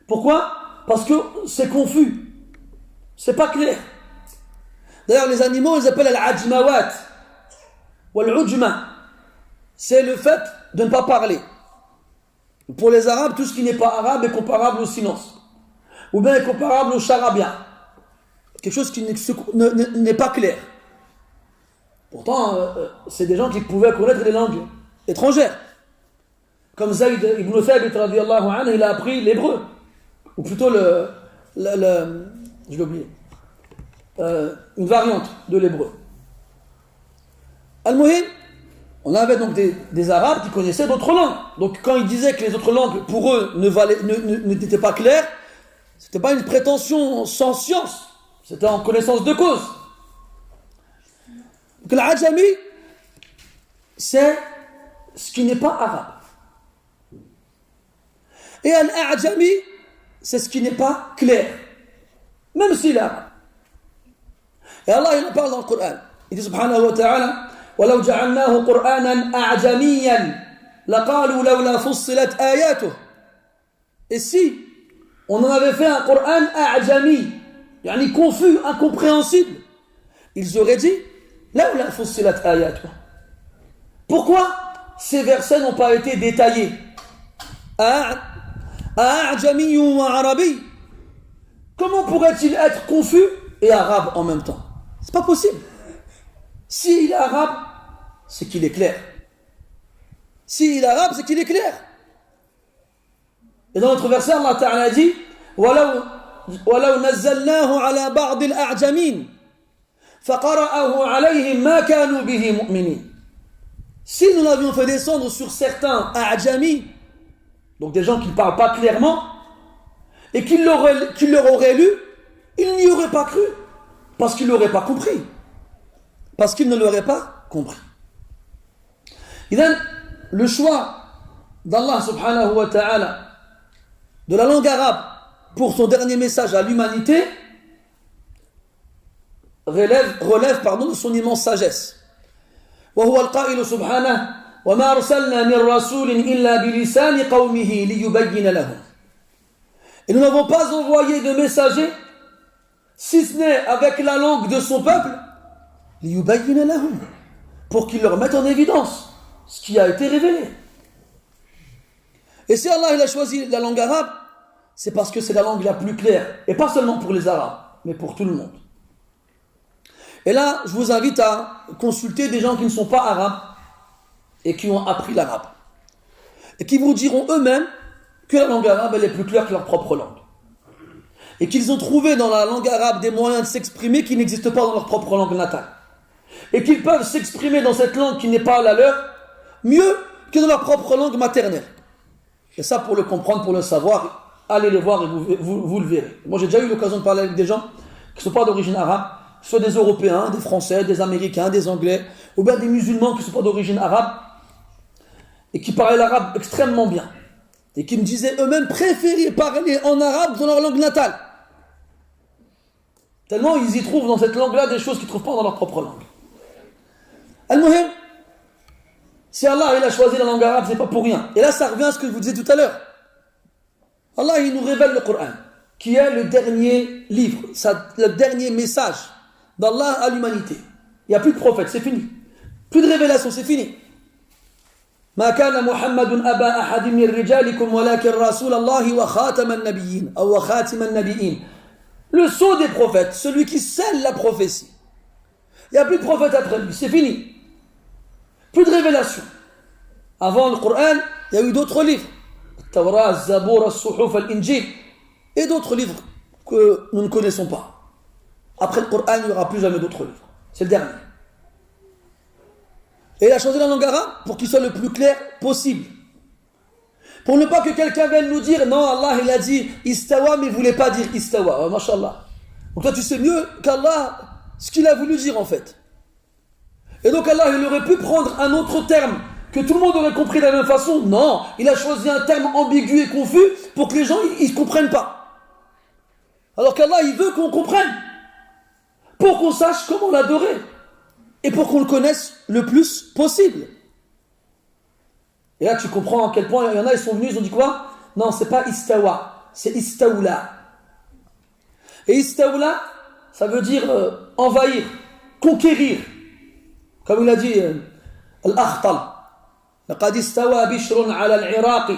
Pourquoi? Parce que c'est confus. C'est pas clair. D'ailleurs, les animaux, ils appellent l'Ajmawat ou l'Ujma. C'est le fait de ne pas parler. Pour les Arabes, tout ce qui n'est pas arabe est comparable au silence. Ou bien est comparable au charabia. Quelque chose qui n'est pas clair. Pourtant, c'est des gens qui pouvaient connaître les langues étrangères. Comme Zayd ibn Thabit, radiyallahu anhu, il a appris l'hébreu. Ou plutôt je l'ai oublié. Une variante de l'hébreu. Al-Muhim, on avait donc des Arabes qui connaissaient d'autres langues. Donc quand ils disaient que les autres langues, pour eux, n'étaient pas claires, c'était pas une prétention sans science. C'était en connaissance de cause. Donc l'Ajami, c'est ce qui n'est pas arabe. Et l'Ajami, c'est ce qui n'est pas clair. Même s'il est arabe. Et Allah, il en parle dans le Coran. Il dit subhanahu wa ta'ala, وَلَوْ جَعَلْنَاهُ قُرْآنًا أَعْجَمِيًّا لَقَالُوا لَوْلَا فُصِّلَتْ آيَاتُهُ. Et si on en avait fait un Coran a'jami, yani confus, incompréhensible, ils auraient dit لَوْلَا فُصِّلَتْ آيَاتُهُ. Pourquoi ces versets n'ont pas été détaillés? أَعْجَمِيٌّ وَعَرَبِيٌّ. Comment pourrait-il être confus et arabe en même temps? C'est pas possible. S'il est arabe, c'est qu'il est clair. S'il est arabe, c'est qu'il est clair. Et dans notre verset, Allah Ta'ala dit وَلَوْ نَزَّلْنَاهُ عَلَى بَعْضِ الْأَعْجَمِينَ فَقَرَأَهُ عَلَيْهِمْ مَا كَانُوا بِهِ مُؤْمِنِينَ. Si nous l'avions fait descendre sur certains A'jami, donc des gens qui ne parlent pas clairement, et qu'il leur aurait lu, ils n'y auraient pas cru, parce qu'ils ne l'auraient pas compris. Parce qu'ils ne l'auraient pas compris. Et donc, le choix d'Allah subhanahu wa ta'ala de la langue arabe pour son dernier message à l'humanité relève de son immense sagesse. وهو القائل سبحانه وما أرسلنا من رسول إلا بلسان قومه ليبين لهم. Et nous n'avons pas envoyé de messager si ce n'est avec la langue de son peuple ليبين لهم, pour qu'il leur mette en évidence ce qui a été révélé. Et si Allah il a choisi la langue arabe, c'est parce que c'est la langue la plus claire, et pas seulement pour les Arabes, mais pour tout le monde. Et là, je vous invite à consulter des gens qui ne sont pas arabes et qui ont appris l'arabe. Et qui vous diront eux-mêmes que la langue arabe elle est plus claire que leur propre langue. Et qu'ils ont trouvé dans la langue arabe des moyens de s'exprimer qui n'existent pas dans leur propre langue natale. Et qu'ils peuvent s'exprimer dans cette langue qui n'est pas la leur mieux que dans leur propre langue maternelle. Et ça, pour le comprendre, pour le savoir, allez les voir et vous le verrez. Moi, j'ai déjà eu l'occasion de parler avec des gens qui ne sont pas d'origine arabe, soit des Européens, des Français, des Américains, des Anglais, ou bien des musulmans qui ne sont pas d'origine arabe, et qui parlaient l'arabe extrêmement bien, et qui me disaient eux-mêmes préférer parler en arabe dans leur langue natale. Tellement ils y trouvent dans cette langue-là des choses qu'ils ne trouvent pas dans leur propre langue. Al-Muhim, si Allah il a choisi la langue arabe, c'est pas pour rien. Et là, ça revient à ce que je vous disais tout à l'heure. Allah, il nous révèle le Coran, qui est le dernier livre, le dernier message d'Allah à l'humanité. Il n'y a plus de prophète, c'est fini. Plus de révélation, c'est fini. ما كان محمد أبا أحد من رجالكم ولكن رسول الله وخاتم النبيين أو خاتم النبيين. Le sceau des prophètes, celui qui scelle la prophétie. Il n'y a plus de prophète après lui, c'est fini. Plus de révélation. Avant le Coran, il y a eu d'autres livres. Tawrat, Zabour, Suhuf, Al-Injil. Et d'autres livres que nous ne connaissons pas. Après le Coran, il n'y aura plus jamais d'autres livres. C'est le dernier. Et il a choisi la langue arabe pour qu'il soit le plus clair possible. Pour ne pas que quelqu'un vienne nous dire non, Allah il a dit istawa mais il ne voulait pas dire istawa. Oh, mashallah. Donc toi tu sais mieux qu'Allah ce qu'il a voulu dire en fait. Et donc Allah il aurait pu prendre un autre terme que tout le monde aurait compris de la même façon. Non, il a choisi un terme ambigu et confus pour que les gens ils ne comprennent pas. Alors qu'Allah il veut qu'on comprenne. Pour qu'on sache comment l'adorer. Et pour qu'on le connaisse le plus possible. Et là, tu comprends à quel point il y en a, ils sont venus, ils ont dit quoi? Non, c'est pas istawa, c'est istawla. Et istawla, ça veut dire envahir, conquérir. Comme il a dit Al-Akhtal. لقد استوى بشر على العراق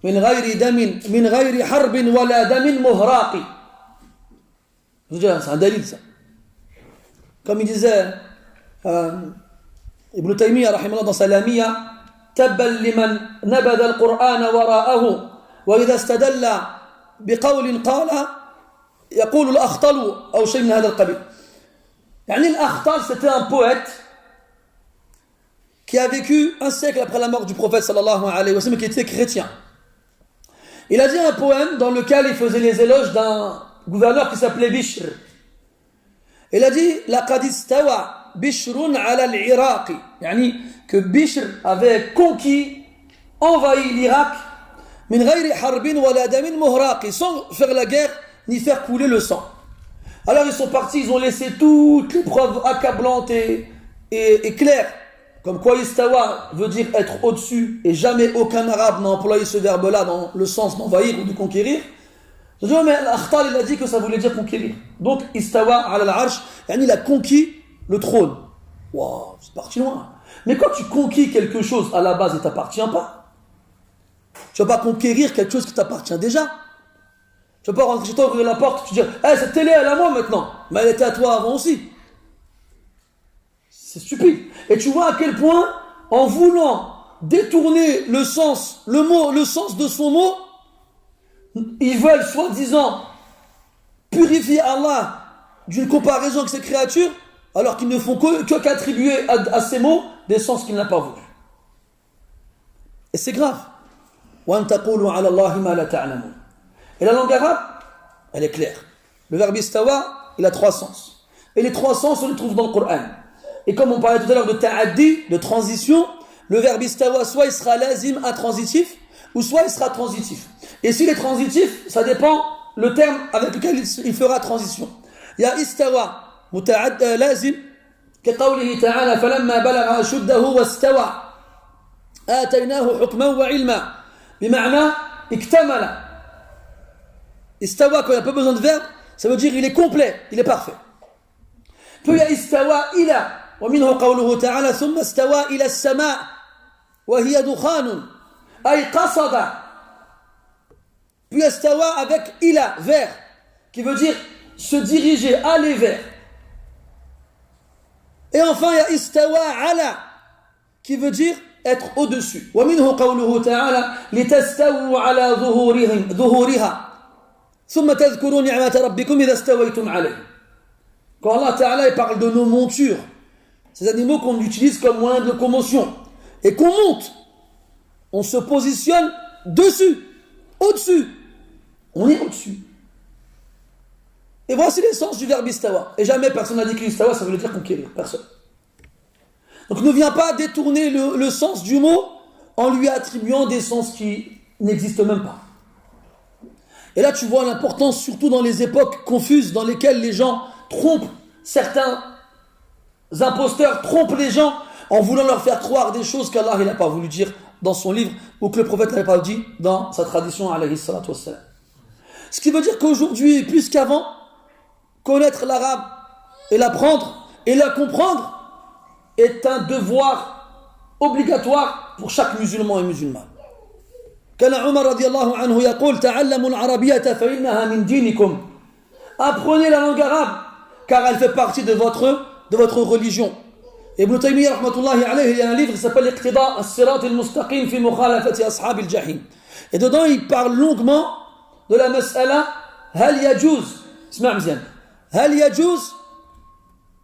من غير حرب ولا دم مهراق. C'est un dalil ça. Comme il disait Ibn Taymiyyah rahimahullah dans sa Lamiyya, تبا لمن نبذ القرآن وراءه وإذا استدل بقول قال يقول الأخطل أو شيء من هذا القبيل. يعني الأخطل c'était un poète qui a vécu un siècle après la mort du prophète sallallahu alayhi wa sallam, qui était chrétien. Il a dit un poème dans lequel il faisait les éloges d'un gouverneur qui s'appelait Bishr. Il a dit لقد استوى بشر على العراق, يعني que Bishr avait conquis, envahi l'Irak, min ghayri harbin wala damin muhraqi, sans faire la guerre ni faire couler le sang. Alors ils sont partis, ils ont laissé toutes les preuves accablantes et claires, comme quoi istawa veut dire être au-dessus, et jamais aucun arabe n'a employé ce verbe-là dans le sens d'envahir ou de conquérir. Mais Al-Akhtal il a dit que ça voulait dire conquérir. Donc istawa ala al-arsh, il a conquis le trône. Waouh, c'est parti loin. Mais quand tu conquis quelque chose à la base, il ne t'appartient pas. Tu ne vas pas conquérir quelque chose qui t'appartient déjà. Tu ne vas pas rentrer chez toi, ouvrir la porte, tu dis hey, cette télé elle est à moi maintenant, mais elle était à toi avant aussi. C'est stupide. Et tu vois à quel point, en voulant détourner le sens, le sens de son mot, ils veulent soi-disant purifier Allah d'une comparaison avec ses créatures, alors qu'ils ne font qu'attribuer à ces mots des sens qu'il n'a pas voulu. Et c'est grave. Et la langue arabe, elle est claire. Le verbe istawa, il a 3 sens. Et les 3 sens, on les trouve dans le Coran. Et comme on parlait tout à l'heure de ta'addi, de transition, le verbe istawa, soit il sera lazim, intransitif, ou soit il sera transitif. Et s'il est transitif, ça dépend le terme avec lequel il fera transition. Il y a istawa لازم كقوله تعالى فلما بلغ أشده واستوى آتيناه حكما وعلما بمعنى اكتمل. Istawa, quand il n'y a pas besoin de verbe, ça veut dire il est complet, il est parfait. Puis il y a istawa ila, ومنه قوله تعالى ثم استوى إلى السماء وهي دخان أي قصد. Puis istawa avec ila, vers, qui veut dire se diriger, aller vers. Et enfin, il y a istawa ala, qui veut dire être au-dessus. ومنه قوله تعالى لتستووا على ظهورها ثم تذكروا نعمة ربكم إذا استويتم عليه. Quand Allah Ta'ala parle de nos montures, ces animaux qu'on utilise comme moyen de locomotion, et qu'on monte, on se positionne dessus, au-dessus. On est au-dessus. Et voici l'essence du verbe istawa. Et jamais personne n'a dit que istawa, ça veut dire conquérir. Personne. Donc ne viens pas détourner le sens du mot en lui attribuant des sens qui n'existent même pas. Et là tu vois l'importance, surtout dans les époques confuses dans lesquelles les gens trompent, certains imposteurs trompent les gens en voulant leur faire croire des choses qu'Allah n'a pas voulu dire dans son livre ou que le prophète n'avait pas dit dans sa tradition alayhi salatu wassalam. Ce qui veut dire qu'aujourd'hui, plus qu'avant, connaître l'arabe et l'apprendre et la comprendre est un devoir obligatoire pour chaque musulman et musulmane. كان عمر رضي الله عنه يقول تعلموا العربية فإنها من دينكم. Apprenez la langue arabe car elle fait partie de votre religion. Ibn Taymiyyah rahmatullahi alayhi, il y a un livre qui s'appelle Iqtida as-sirat al-mustaqim fi mukhalafati ashab al-jahim. Et dedans il parle longuement de la mas'ala هل يجوز اسمع مزيان هل يجوز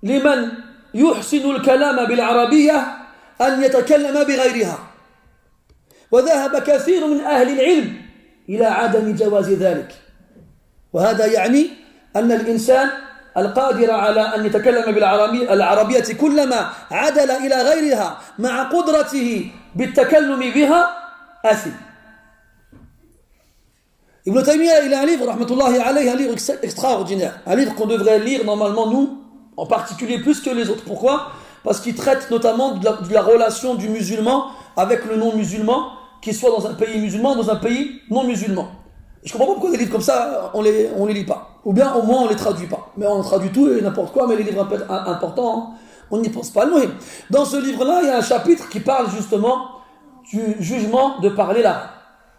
لمن يحسن الكلام بالعربية أن يتكلم بغيرها. وذهب كثير من أهل العلم إلى عدم جواز ذلك وهذا يعني أن الإنسان القادر على أن يتكلم بالعربية كلما عدل إلى غيرها مع قدرته بالتكلم بها آثم. Ibn Taymiyyah, il a un livre, rahmatullahi alayhi, un livre extraordinaire, un livre qu'on devrait lire normalement nous, en particulier plus que les autres. Pourquoi? Parce qu'il traite notamment de la relation du musulman avec le non-musulman, qu'il soit dans un pays musulman, dans un pays non-musulman. Je comprends pas pourquoi des livres comme ça, on les lit pas. Ou bien au moins on les traduit pas. Mais on traduit tout et n'importe quoi, mais les livres importants, on n'y pense pas. Dans ce livre-là, il y a un chapitre qui parle justement du jugement de parler l'arabe.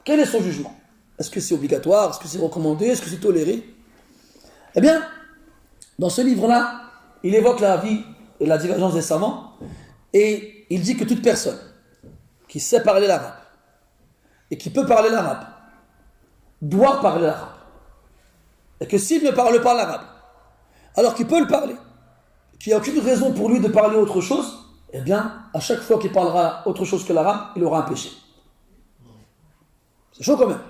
Quel est son jugement? Est-ce que c'est obligatoire? Est-ce que c'est recommandé? Est-ce que c'est toléré? Eh bien, dans ce livre-là, il évoque la vie et la divergence des savants et il dit que toute personne qui sait parler l'arabe et qui peut parler l'arabe doit parler l'arabe. Et que s'il ne parle pas l'arabe, alors qu'il peut le parler, qu'il n'y a aucune raison pour lui de parler autre chose, eh bien, à chaque fois qu'il parlera autre chose que l'arabe, il aura un péché. C'est chaud quand même.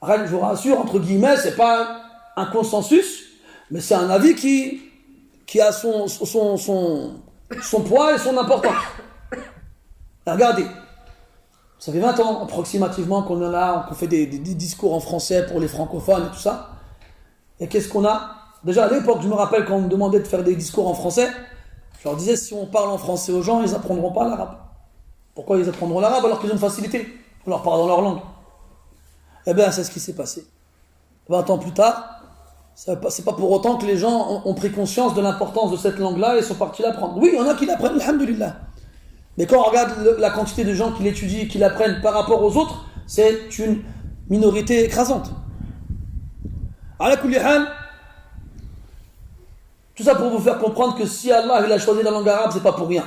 Je vous rassure, entre guillemets, c'est pas un consensus, mais c'est un avis qui a son poids et son importance. Regardez, ça fait 20 ans approximativement qu'on est là, qu'on fait des discours en français pour les francophones et tout ça. Et qu'est-ce qu'on a? Déjà à l'époque, je me rappelle quand on me demandait de faire des discours en français, je leur disais si on parle en français aux gens, ils n'apprendront pas l'arabe. Pourquoi ils apprendront l'arabe alors qu'ils ont une facilité? On leur parle dans leur langue. Eh bien, c'est ce qui s'est passé. 20 ans plus tard, c'est pas pour autant que les gens ont pris conscience de l'importance de cette langue-là et sont partis l'apprendre. Oui, il y en a qui l'apprennent, alhamdulillah. Mais quand on regarde la quantité de gens qui l'étudient et qui l'apprennent par rapport aux autres, c'est une minorité écrasante. Ala kulli hal, tout ça pour vous faire comprendre que si Allah il a choisi la langue arabe, c'est pas pour rien.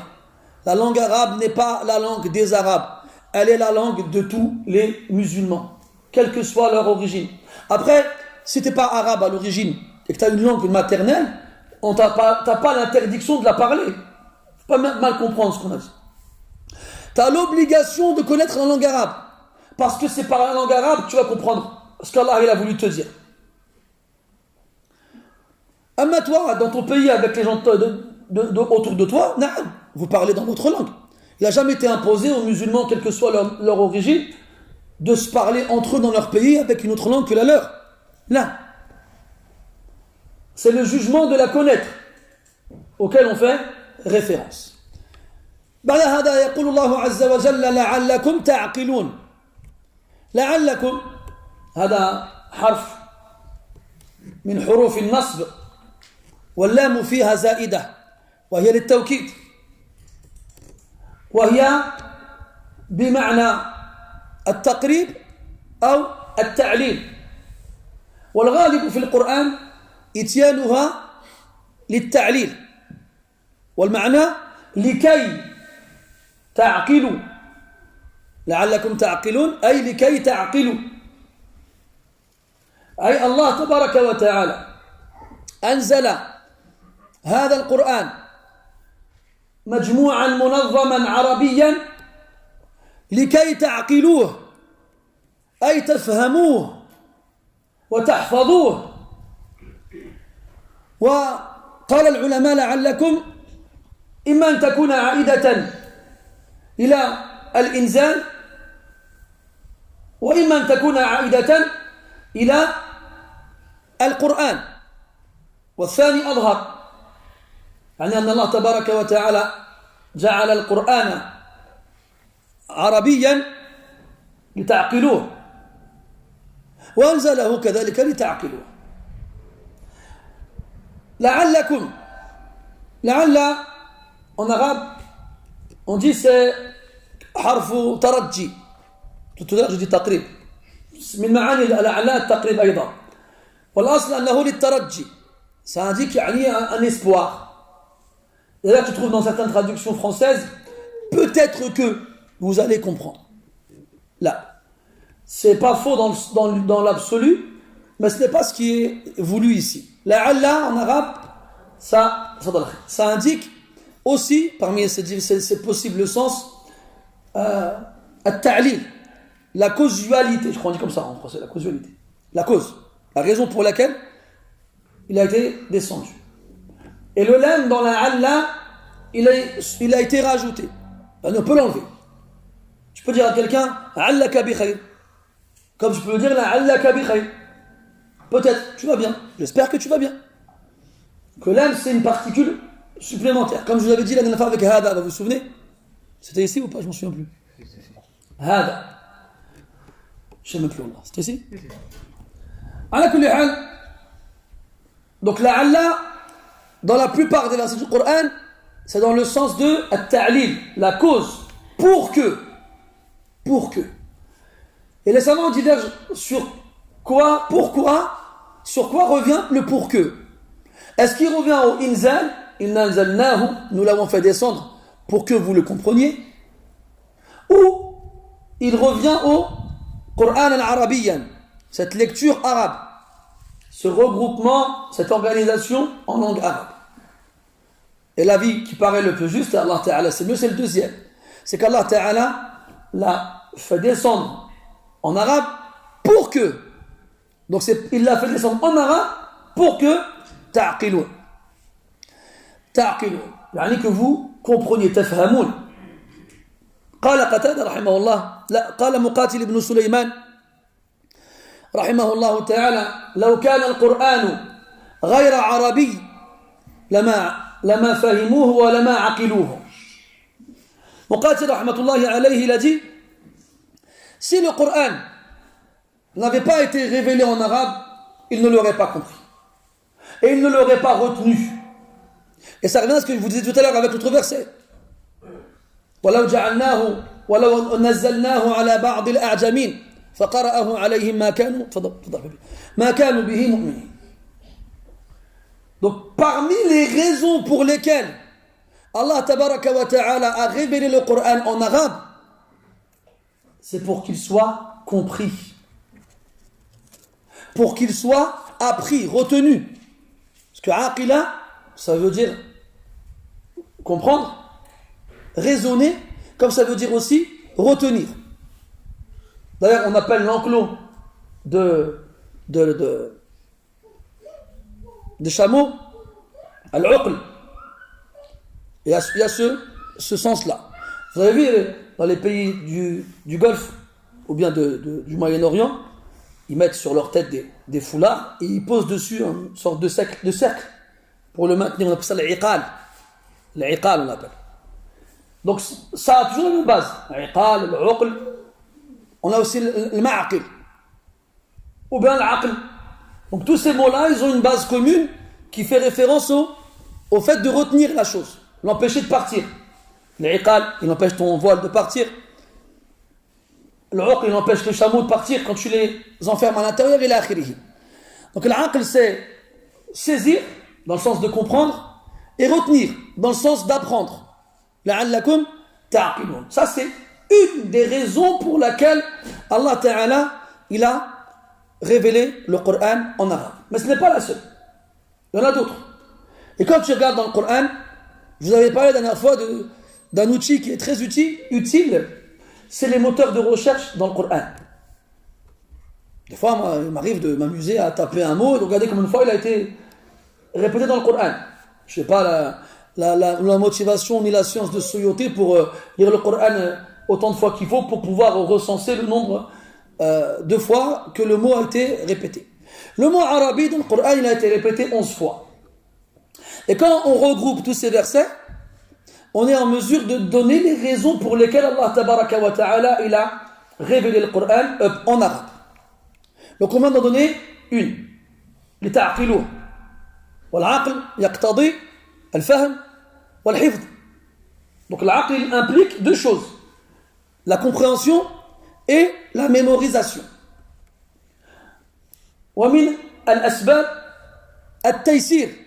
La langue arabe n'est pas la langue des Arabes. Elle est la langue de tous les musulmans, quelle que soit leur origine. Après, si tu n'es pas arabe à l'origine et que tu as une langue maternelle, t'as pas l'interdiction de la parler. Faut pas mal comprendre ce qu'on a dit. Tu as l'obligation de connaître la langue arabe. Parce que c'est par la langue arabe que tu vas comprendre ce qu'Allah il a voulu te dire. Amma toi, dans ton pays, avec les gens autour de toi, vous parlez dans votre langue. Il n'a jamais été imposé aux musulmans, quelle que soit leur origine, de se parler entre eux dans leur pays avec une autre langue que la leur. Là. C'est le jugement de la connaître auquel on fait référence. بعد هذا يقول الله عز وجل لعلكم تعقلون. لعلكم هذا حرف من حروف النصب واللام فيها زائدة وهي للتوكيد وهي بمعنى التقريب أو التعليل والغالب في القرآن إتيانها للتعليل والمعنى لكي تعقلوا لعلكم تعقلون أي لكي تعقلوا أي الله تبارك وتعالى أنزل هذا القرآن مجموعا منظما عربيا لكي تعقلوه أي تفهموه وتحفظوه. وقال العلماء لعلكم إما أن تكون عائدة إلى الإنزال وإما أن تكون عائدة إلى القرآن والثاني أظهر يعني أن الله تبارك وتعالى جعل القرآن عربيا لتعقلوه وأنزله كذلك لتعقلوه. لعلكم لعل en arabe on dit c'est حرف ترجي. tout à l'heure je dis تقريب من معاني لعل التقريب أيضا والأصل أنه للترجي ça indique يعني un espoir. Et là tu trouves dans certaines traductions françaises peut-être que vous allez comprendre. Là c'est pas faux dans l'absolu, mais ce n'est pas ce qui est voulu ici. La'alla en arabe, ça indique aussi, parmi ces possibles sens, at-ta'lil, la causalité, je crois qu'on dit comme ça en français, la causalité. La cause, la raison pour laquelle il a été descendu. Et le lam dans la alla, il a été rajouté. On peut l'enlever. Tu peux dire à quelqu'un allaka bi khayr. Comme je peux dire la allaka bi khayr. Peut-être, tu vas bien. J'espère que tu vas bien. Que l'âme, c'est une particule supplémentaire. Comme je vous avais dit la dernière fois avec hada, vous vous souvenez? C'était ici ou pas? Je m'en souviens plus. Hada. Je ne sais même plus. C'était ici? Ala kulli hal. Donc la alla, dans la plupart des versets du Coran, c'est dans le sens de at-ta'lil, la cause, pour que. Pour que. Et les savants divergent sur quoi, pourquoi, sur quoi revient le pour que. Est-ce qu'il revient au inzal, inna anzalnahu, nous l'avons fait descendre pour que vous le compreniez, ou il revient au Qur'an al-Arabiyyan, cette lecture arabe, ce regroupement, cette organisation en langue arabe. Et l'avis qui paraît le plus juste, Allah Ta'ala, c'est mieux, c'est le deuxième. C'est qu'Allah Ta'ala l'a fait descendre en arabe pour que. Donc il l'a fait descendre en arabe pour que ta'qiloun. Ta'qiloun. Yani que vous compreniez, tafhamoun. قال قتادة رحمه الله لا قال مقاتل بن سليمان رحمه الله تعالى لو كان القرآن غير عربي لما فهموه ولما عقلوه. Muqatil rahmatullahi alayhi, il a dit, si le Coran n'avait pas été révélé en arabe, il ne l'aurait pas compris. Et il ne l'aurait pas retenu. Et ça revient à ce que je vous disais tout à l'heure avec l'autre verset. وَلَوْ جَعَلْنَاهُ وَلَوْ نَزَّلْنَاهُ عَلَى بَعْضِ الْأَعْجَمِينَ فَقَرَأَهُ عَلَيْهِمْ مَا كَانُوا بِهِ مُؤْمِنِينَ. Donc parmi les raisons pour lesquelles Allah tabaraka wa ta'ala a révélé le Coran en arabe, c'est pour qu'il soit compris, pour qu'il soit appris, retenu. Parce que aqila, ça veut dire comprendre, raisonner, comme ça veut dire aussi retenir. D'ailleurs, on appelle l'enclos de chameau al-uql. Il y a ce sens-là. Vous avez vu, dans les pays du Golfe, ou bien du Moyen-Orient, ils mettent sur leur tête des foulards, et ils posent dessus une sorte de cercle pour le maintenir. On appelle ça l'iqal. L'iqal, on l'appelle. Donc, ça a toujours la même base. L'iqal, l'uql. On a aussi le ma'aqil. Ou bien l'aql. Donc, tous ces mots-là, ils ont une base commune qui fait référence au fait de retenir la chose. L'empêcher de partir. L'iqal, il empêche ton voile de partir. L'uql, il empêche les chameaux de partir quand tu les enfermes à l'intérieur, et l'akhirihi. Donc l'aql, c'est saisir, dans le sens de comprendre, et retenir, dans le sens d'apprendre. La'allakum ta'qiloun. Ça, c'est une des raisons pour laquelle Allah Ta'ala, il a révélé le Coran en arabe. Mais ce n'est pas la seule. Il y en a d'autres. Et quand tu regardes dans le Coran, je vous avais parlé la dernière fois d'un outil qui est très utile, c'est les moteurs de recherche dans le Coran. Des fois, moi, il m'arrive de m'amuser à taper un mot et de regarder combien de fois il a été répété dans le Coran. Je ne sais pas la motivation ni la science de Soyoté pour lire le Coran autant de fois qu'il faut pour pouvoir recenser le nombre de fois que le mot a été répété. Le mot arabe dans le Coran, il a été répété 11 fois. Et quand on regroupe tous ces versets, on est en mesure de donner les raisons pour lesquelles Allah tabaraka wa ta'ala il a révélé le Coran en arabe. Donc on va en donner une. لتعقلوه. والعقل يقتضي الفهم والحفظ. Donc l'aql implique deux choses. La compréhension et la mémorisation. ومن الأسباب التيسير.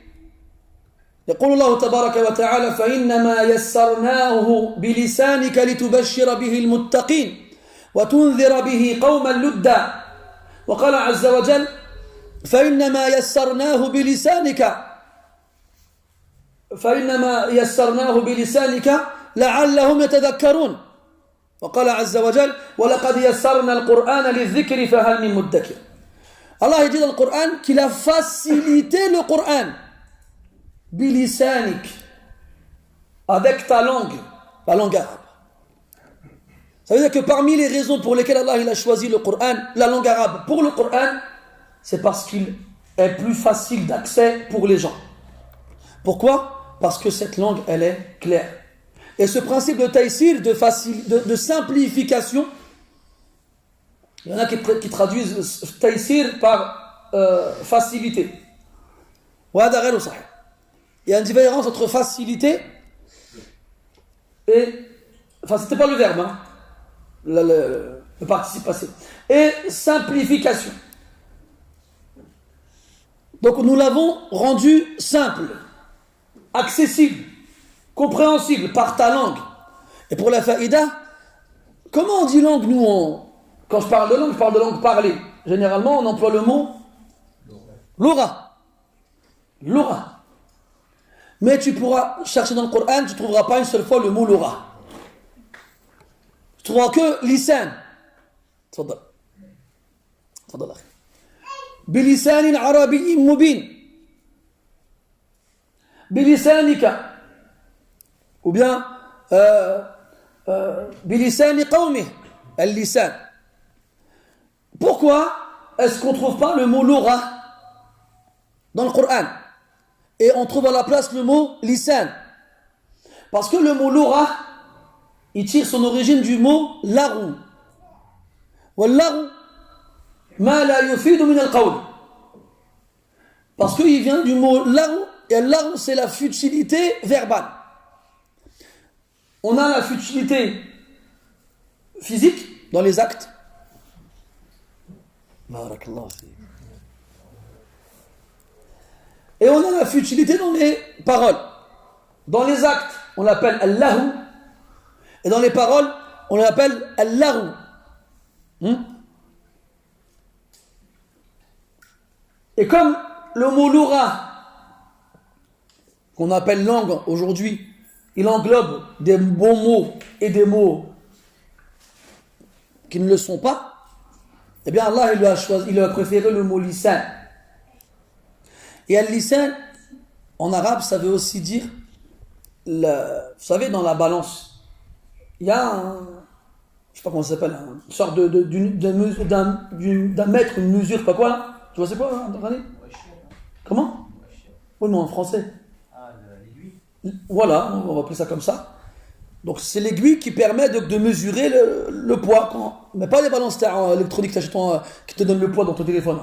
يقول الله تبارك وتعالى فإنما يسرناه بلسانك لتبشر به المتقين وتنذر به قوما لدا. وقال عز وجل فإنما يسرناه بلسانك لعلهم يتذكرون. وقال عز وجل وَلَقَدْ يَسَّرْنَا الْقُرْآنَ لِلذِّكْرِ فَهَلْ مِن مُدَّكِرٍ. Allah il dit dans le Coran qu'il a facilité le Coran bilisanik, avec ta langue, la langue arabe. Ça veut dire que parmi les raisons pour lesquelles Allah il a choisi le Coran, la langue arabe pour le Coran, c'est parce qu'il est plus facile d'accès pour les gens. Pourquoi? Parce que cette langue elle est claire. Et ce principe de taïsir, de simplification, il y en a qui traduisent taïsir par facilité. Il y a une différence entre facilité et... Enfin, c'était pas le verbe, hein, le participe passé. Et simplification. Donc nous l'avons rendu simple, accessible, compréhensible par ta langue. Et pour la faïda, comment on dit langue nous quand je parle de langue parlée. Généralement, on emploie le mot Lura. Lura. Mais tu pourras chercher dans le Coran, tu ne trouveras pas une seule fois le mot Lura. Tu ne trouveras que lisan. تفضل. تفضل أخي. بلسان عربي مبين. بلسانك. Ou bien بلسان قومه. اللسان. Pourquoi est-ce qu'on ne trouve pas le mot Lura dans le Coran et on trouve à la place le mot lisan? Parce que le mot Lura il tire son origine du mot larou. Wallarou ma la yufidu min al-qawl. Parce qu'il vient du mot larou et larou c'est la futilité verbale. On a la futilité physique dans les actes. Et on a la futilité dans les paroles. Dans les actes, on l'appelle Allahu. Et dans les paroles, on l'appelle Allahu. Et comme le mot Lura, qu'on appelle langue aujourd'hui, il englobe des bons mots et des mots qui ne le sont pas, eh bien Allah il lui a préféré le mot lisan. Et al-lisan, en arabe, ça veut aussi dire, vous savez, dans la balance, il y a un, je sais pas comment ça s'appelle, une sorte d'un mètre, une mesure, pas quoi là? Tu vois c'est quoi, hein, comment? Oui, mais en français. Ah, l'aiguille. Voilà, on va appeler ça comme ça. Donc c'est l'aiguille qui permet de mesurer le poids. Mais pas les balances électroniques qui te donnent le poids dans ton téléphone.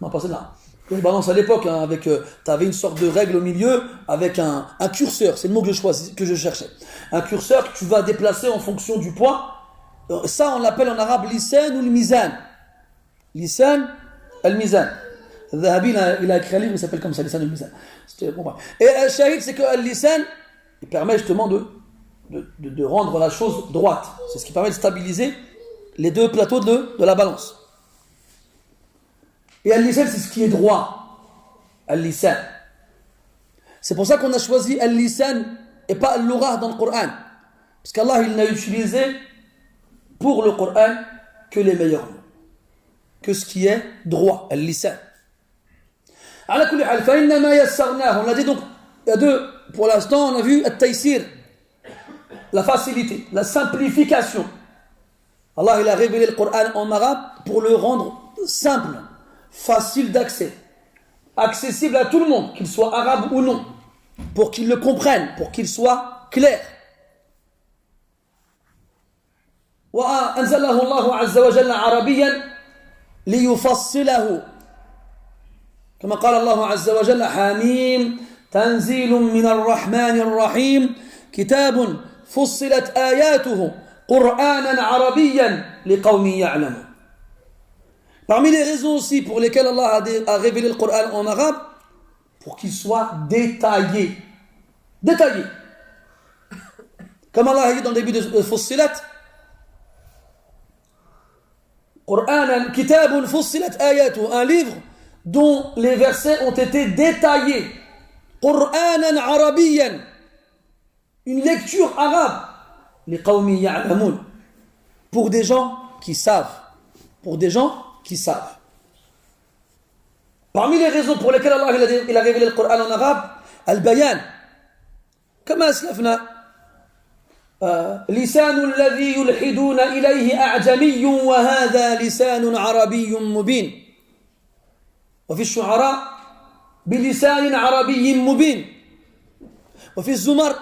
Non, pas celle-là. Les balances à l'époque, hein, tu avais une sorte de règle au milieu avec un curseur. C'est le mot que je cherchais. Un curseur que tu vas déplacer en fonction du poids. Ça, on l'appelle en arabe lisan ou le mizan. Lisan, al-mizan. Zahabi, il a écrit un livre qui s'appelle comme ça, lisan ou le mizan. Bon, et al-shahid, c'est que al-lisan, il permet justement de rendre la chose droite. C'est ce qui permet de stabiliser les deux plateaux de la balance. Et al-lisan, c'est ce qui est droit. Al-lisan. C'est pour ça qu'on a choisi al-lisan et pas al-lura dans le Coran. Parce qu'Allah, il n'a utilisé pour le Coran que les meilleurs mots. Que ce qui est droit. Al-lisan. On a dit donc, il y a deux. Pour l'instant, on a vu al-taysir. La facilité, la simplification. Allah il a révélé le Coran en arabe pour le rendre simple, facile d'accès, accessible à tout le monde, qu'il soit arabe ou non, pour qu'il le comprenne, pour qu'il soit clair. وأنزله الله عز وجل عربيا ليفصله كما قال الله عز وجل حميم تنزيل من الرحمن الرحيم كتاب فصلت آياته قرآنا عربيا لقوم يعلمون. Parmi les raisons aussi pour lesquelles Allah a révélé le Coran en arabe, pour qu'il soit détaillé. Détaillé. Comme Allah a dit dans le début de Fussilat, Qur'anan kitabun fussilat ayatu, un livre dont les versets ont été détaillés. Qur'anan arabiyan, une lecture arabe. Les qawmi ya'lamun, pour des gens qui savent. Pour des gens qui savent. Parmi les raisons pour lesquelles Allah il a révélé le Coran en arabe, al-bayan. كما أسلفنا لسان الذي يلحدون إليه أعجمي وهذا لسان عربي مبين وفي الشعراء بلسان عربي مبين وفي الزمر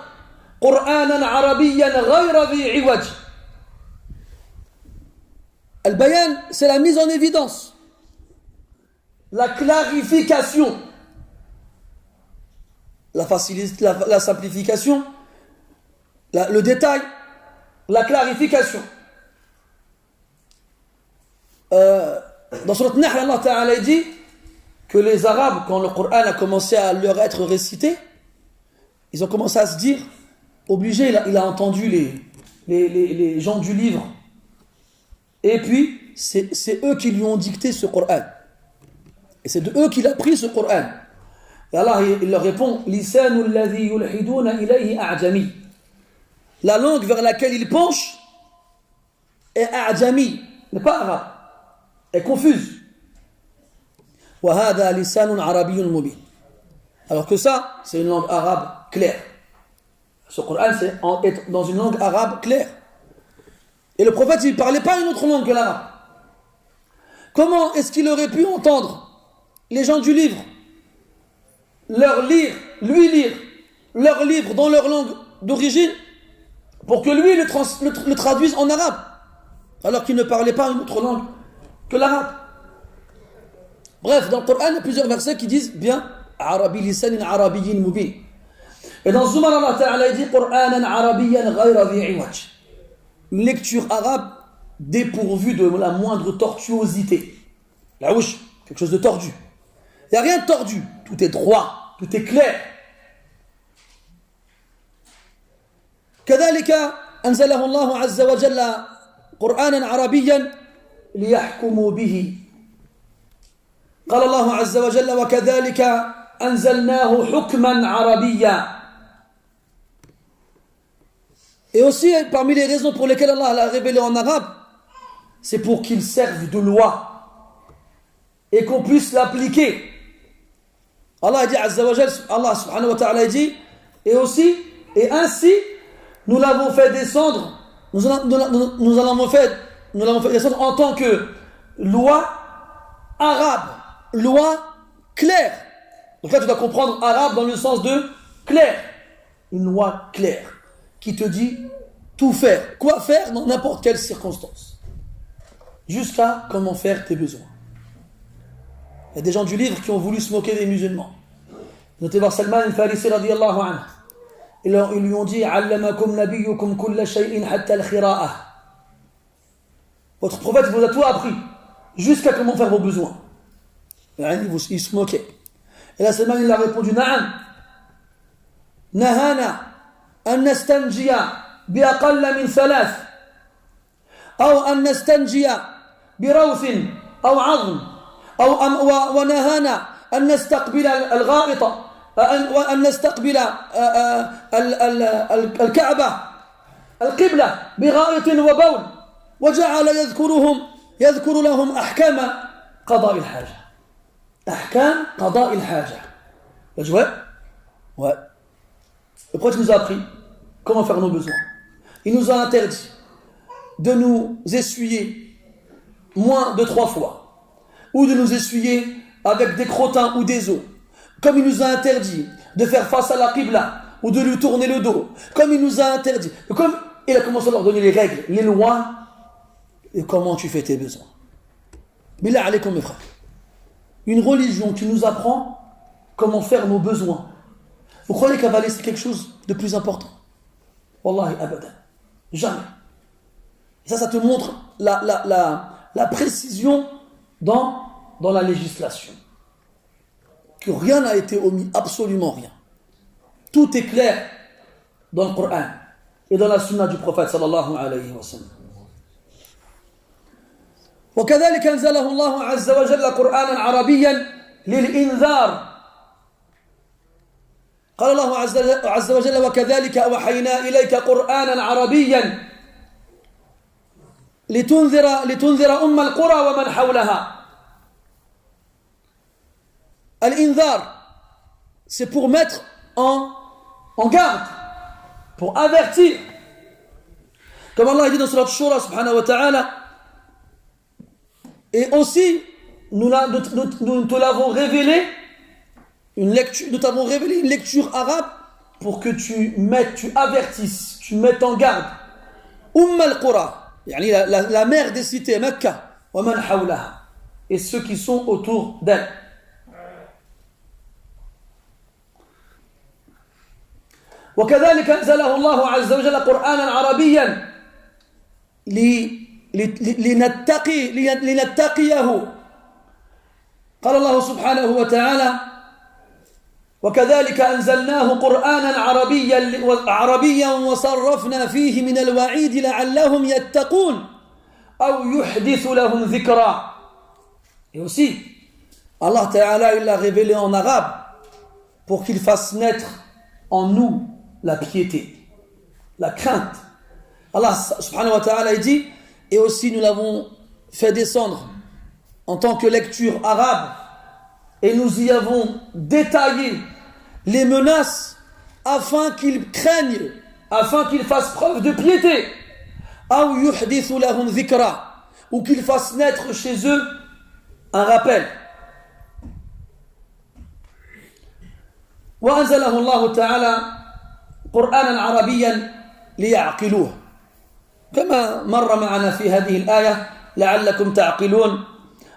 قرآنا عربيا غير ذي عوج. البيان, c'est la mise en évidence, la clarification, la simplification, le détail, la clarification. Dans Surat Nahl, Allah Ta'ala dit que les Arabes, quand le Coran a commencé à leur être récité, ils ont commencé à se dire, obligé, il a entendu les gens du livre. Et puis, c'est eux qui lui ont dicté ce Coran. Et c'est de eux qu'il a pris ce Coran. Et Allah, il leur répond, Lisanu alladhi yulhiduna ilayhi a'jami. La langue vers laquelle il penche est a'jami, n'est pas arabe, est confuse. Wa hadha lisanun arabiyyun mubin. Alors que ça, c'est une langue arabe claire. Ce Coran, c'est dans une langue arabe claire. Et le prophète, il ne parlait pas une autre langue que l'arabe. Comment est-ce qu'il aurait pu entendre les gens du livre lui lire leur livre dans leur langue d'origine pour que lui le traduise en arabe, alors qu'il ne parlait pas une autre langue que l'arabe? Bref, dans le Coran, il y a plusieurs versets qui disent bien Arabi lisanin arabiyyin mubin. Et dans Zumar, Allah Ta'ala dit Qur'anan arabiyyan ghayra dhi iwaj. Une lecture arabe dépourvue de la moindre tortuosité. La ouche, quelque chose de tordu. Il n'y a rien de tordu. Tout est droit, tout est clair. كذلك أنزله الله عز وجل قرآنا عربيا ليحكموا به. قال الله عز وجل وكذلك أنزلناه حكما عربيا. Et aussi, parmi les raisons pour lesquelles Allah l'a révélé en arabe, c'est pour qu'il serve de loi et qu'on puisse l'appliquer. Allah dit, Azza wa Jal, Allah subhanahu wa ta'ala dit, et ainsi, nous l'avons fait descendre, nous l'avons fait descendre en tant que loi arabe, loi claire. Donc là, tu dois comprendre arabe dans le sens de clair. Une loi claire qui te dit tout faire. Quoi faire dans n'importe quelle circonstance. Jusqu'à comment faire tes besoins. Il y a des gens du livre qui ont voulu se moquer des musulmans. Notez voir Salman al-Farisi radiyallahu anhu. Ils lui ont dit Allamakum nabiyukum kulla shay'in hatta al-khira'ah. Votre prophète vous a tout appris, jusqu'à comment faire vos besoins. Il se moquait. Et là Salman il a répondu Na'am. Nahana أن نستنجي بأقل من 3 أو أن نستنجي بروث أو عظم ونهانا أن نستقبل الغائط وأن نستقبل الكعبة القبلة بغائط وبول وجعل يذكر لهم أحكام قضاء الحاجة. أحكام قضاء الحاجة. Ouais. Le prophète nous a appris comment faire nos besoins. Il nous a interdit de nous essuyer moins de 3 fois, ou de nous essuyer avec des crottins ou des os, comme il nous a interdit de faire face à la qibla, ou de lui tourner le dos, comme il nous a interdit, comme il a commencé à leur donner les règles, les lois, et comment tu fais tes besoins. Billah alaykoum mes frères. Une religion qui nous apprend comment faire nos besoins. Vous croyez qu'avaler c'est quelque chose de plus important? Wallahi abadan. Jamais. Et ça te montre la précision dans la législation. Que rien n'a été omis, absolument rien. Tout est clair dans le Coran et dans la sunna du prophète sallallahu alayhi wa sallam. وكذلك أنزله الله عز وجل قرآنا عربيا للإنذار. قال الله عز وجل وكذلك أوحينا إليك قرآنا عربيا لتنذر أم القرى ومن حولها. Al-Inzar, c'est pour mettre en garde, pour avertir. Comme Allah dit dans Surat Shura, subhanahu wa ta'ala, et aussi, nous te l'avons révélé, nous t'avons révélé une lecture arabe pour que tu avertisses, tu mettes en garde. Al-Qura, yani la mère des cités, Mecca, wa man hawlaha, et ceux qui sont autour d'elle. وكذلك أنزله الله عز وجل قرآنا عربيا لنتقيه. قال الله سبحانه وتعالى وكذلك أنزلناه قرآنا عربيا وصرفنا فيه من الوعيد لعلهم يتقون أو يحدث لهم ذكرا. Et aussi, Allah Ta'ala il l'a révélé en arabe pour qu'il fasse naître en nous la piété, la crainte. Allah subhanahu wa ta'ala dit, et aussi nous l'avons fait descendre en tant que lecture arabe, et nous y avons détaillé les menaces afin qu'ils craignent, afin qu'ils fassent preuve de piété, ou qu'ils fassent naître chez eux un rappel. وأنزله الله تعالى قرآنا عربيا ليعقلوه كما مر معنا في هذه الآية لعلكم تعقلون.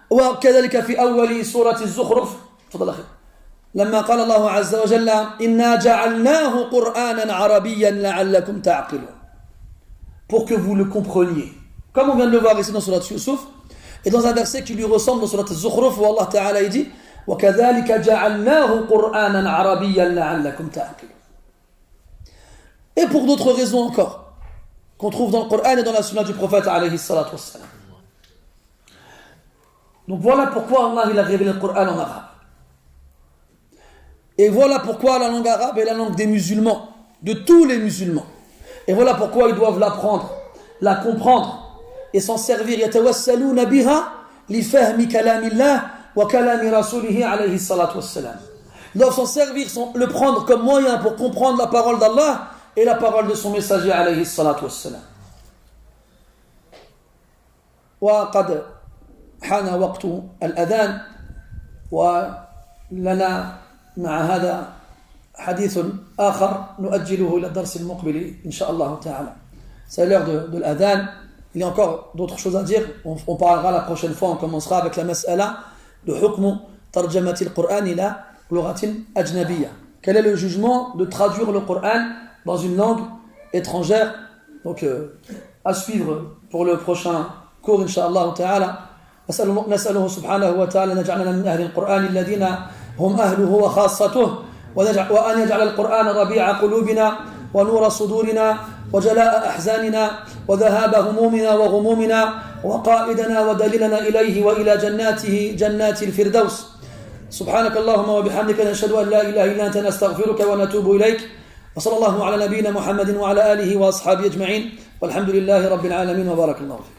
وكذلك في أول سورة الزخرف تفضل أخي لما قال الله عز وجل إنا جعلناه قرآنا عربيا لعلكم تعقلون, pour que vous le compreniez, comme on vient de le voir ici dans Surat Yusuf et dans un verset qui lui ressemble dans Surat Zukhruf où Allah Ta'ala dit وكذلك جعلناه قرآنا عربيا لعلكم تعقلون. Et pour d'autres raisons encore qu'on trouve dans le Coran et dans la sunna du prophète alayhi salatu wassalam. Donc voilà pourquoi Allah il a révélé le Coran en arabe. Et voilà pourquoi la langue arabe est la langue des musulmans, de tous les musulmans. Et voilà pourquoi ils doivent l'apprendre, la comprendre et s'en servir. يتوسلون بها لفهم كلام الله وكلام رسوله عليه الصلاة والسلام. Ils doivent s'en servir, le prendre comme moyen pour comprendre la parole d'Allah et la parole de son messager عليه الصلاة والسلام. وقد حان وقت الأذان ولنا مع هذا حديث آخر نؤجله إلى الدرس المقبل إن شاء الله تعالى. C'est l'heure de l'adhan. Il y a encore d'autres choses à dire. On parlera la prochaine fois. On commencera avec la mas'ala de hukm tarjamati al-Qur'an ila lughatin ajnabiyya. Quel est le jugement de traduire le Coran dans une langue étrangère? Donc à suivre pour le prochain cours inshallah ta'ala. نسأله سبحانه وتعالى أن يجعلنا من أهل القرآن الذين هم أهله وخاصته وأن يجعل القرآن ربيع قلوبنا ونور صدورنا وجلاء أحزاننا وذهاب همومنا وغمومنا وقائدنا ودليلنا إليه وإلى جناته جنات الفردوس. سبحانك اللهم وبحمدك نشهد أن لا إله إلا أنت نستغفرك ونتوب إليك وصلى الله على نبينا محمد وعلى آله وأصحابه أجمعين والحمد لله رب العالمين وبارك الله فيك.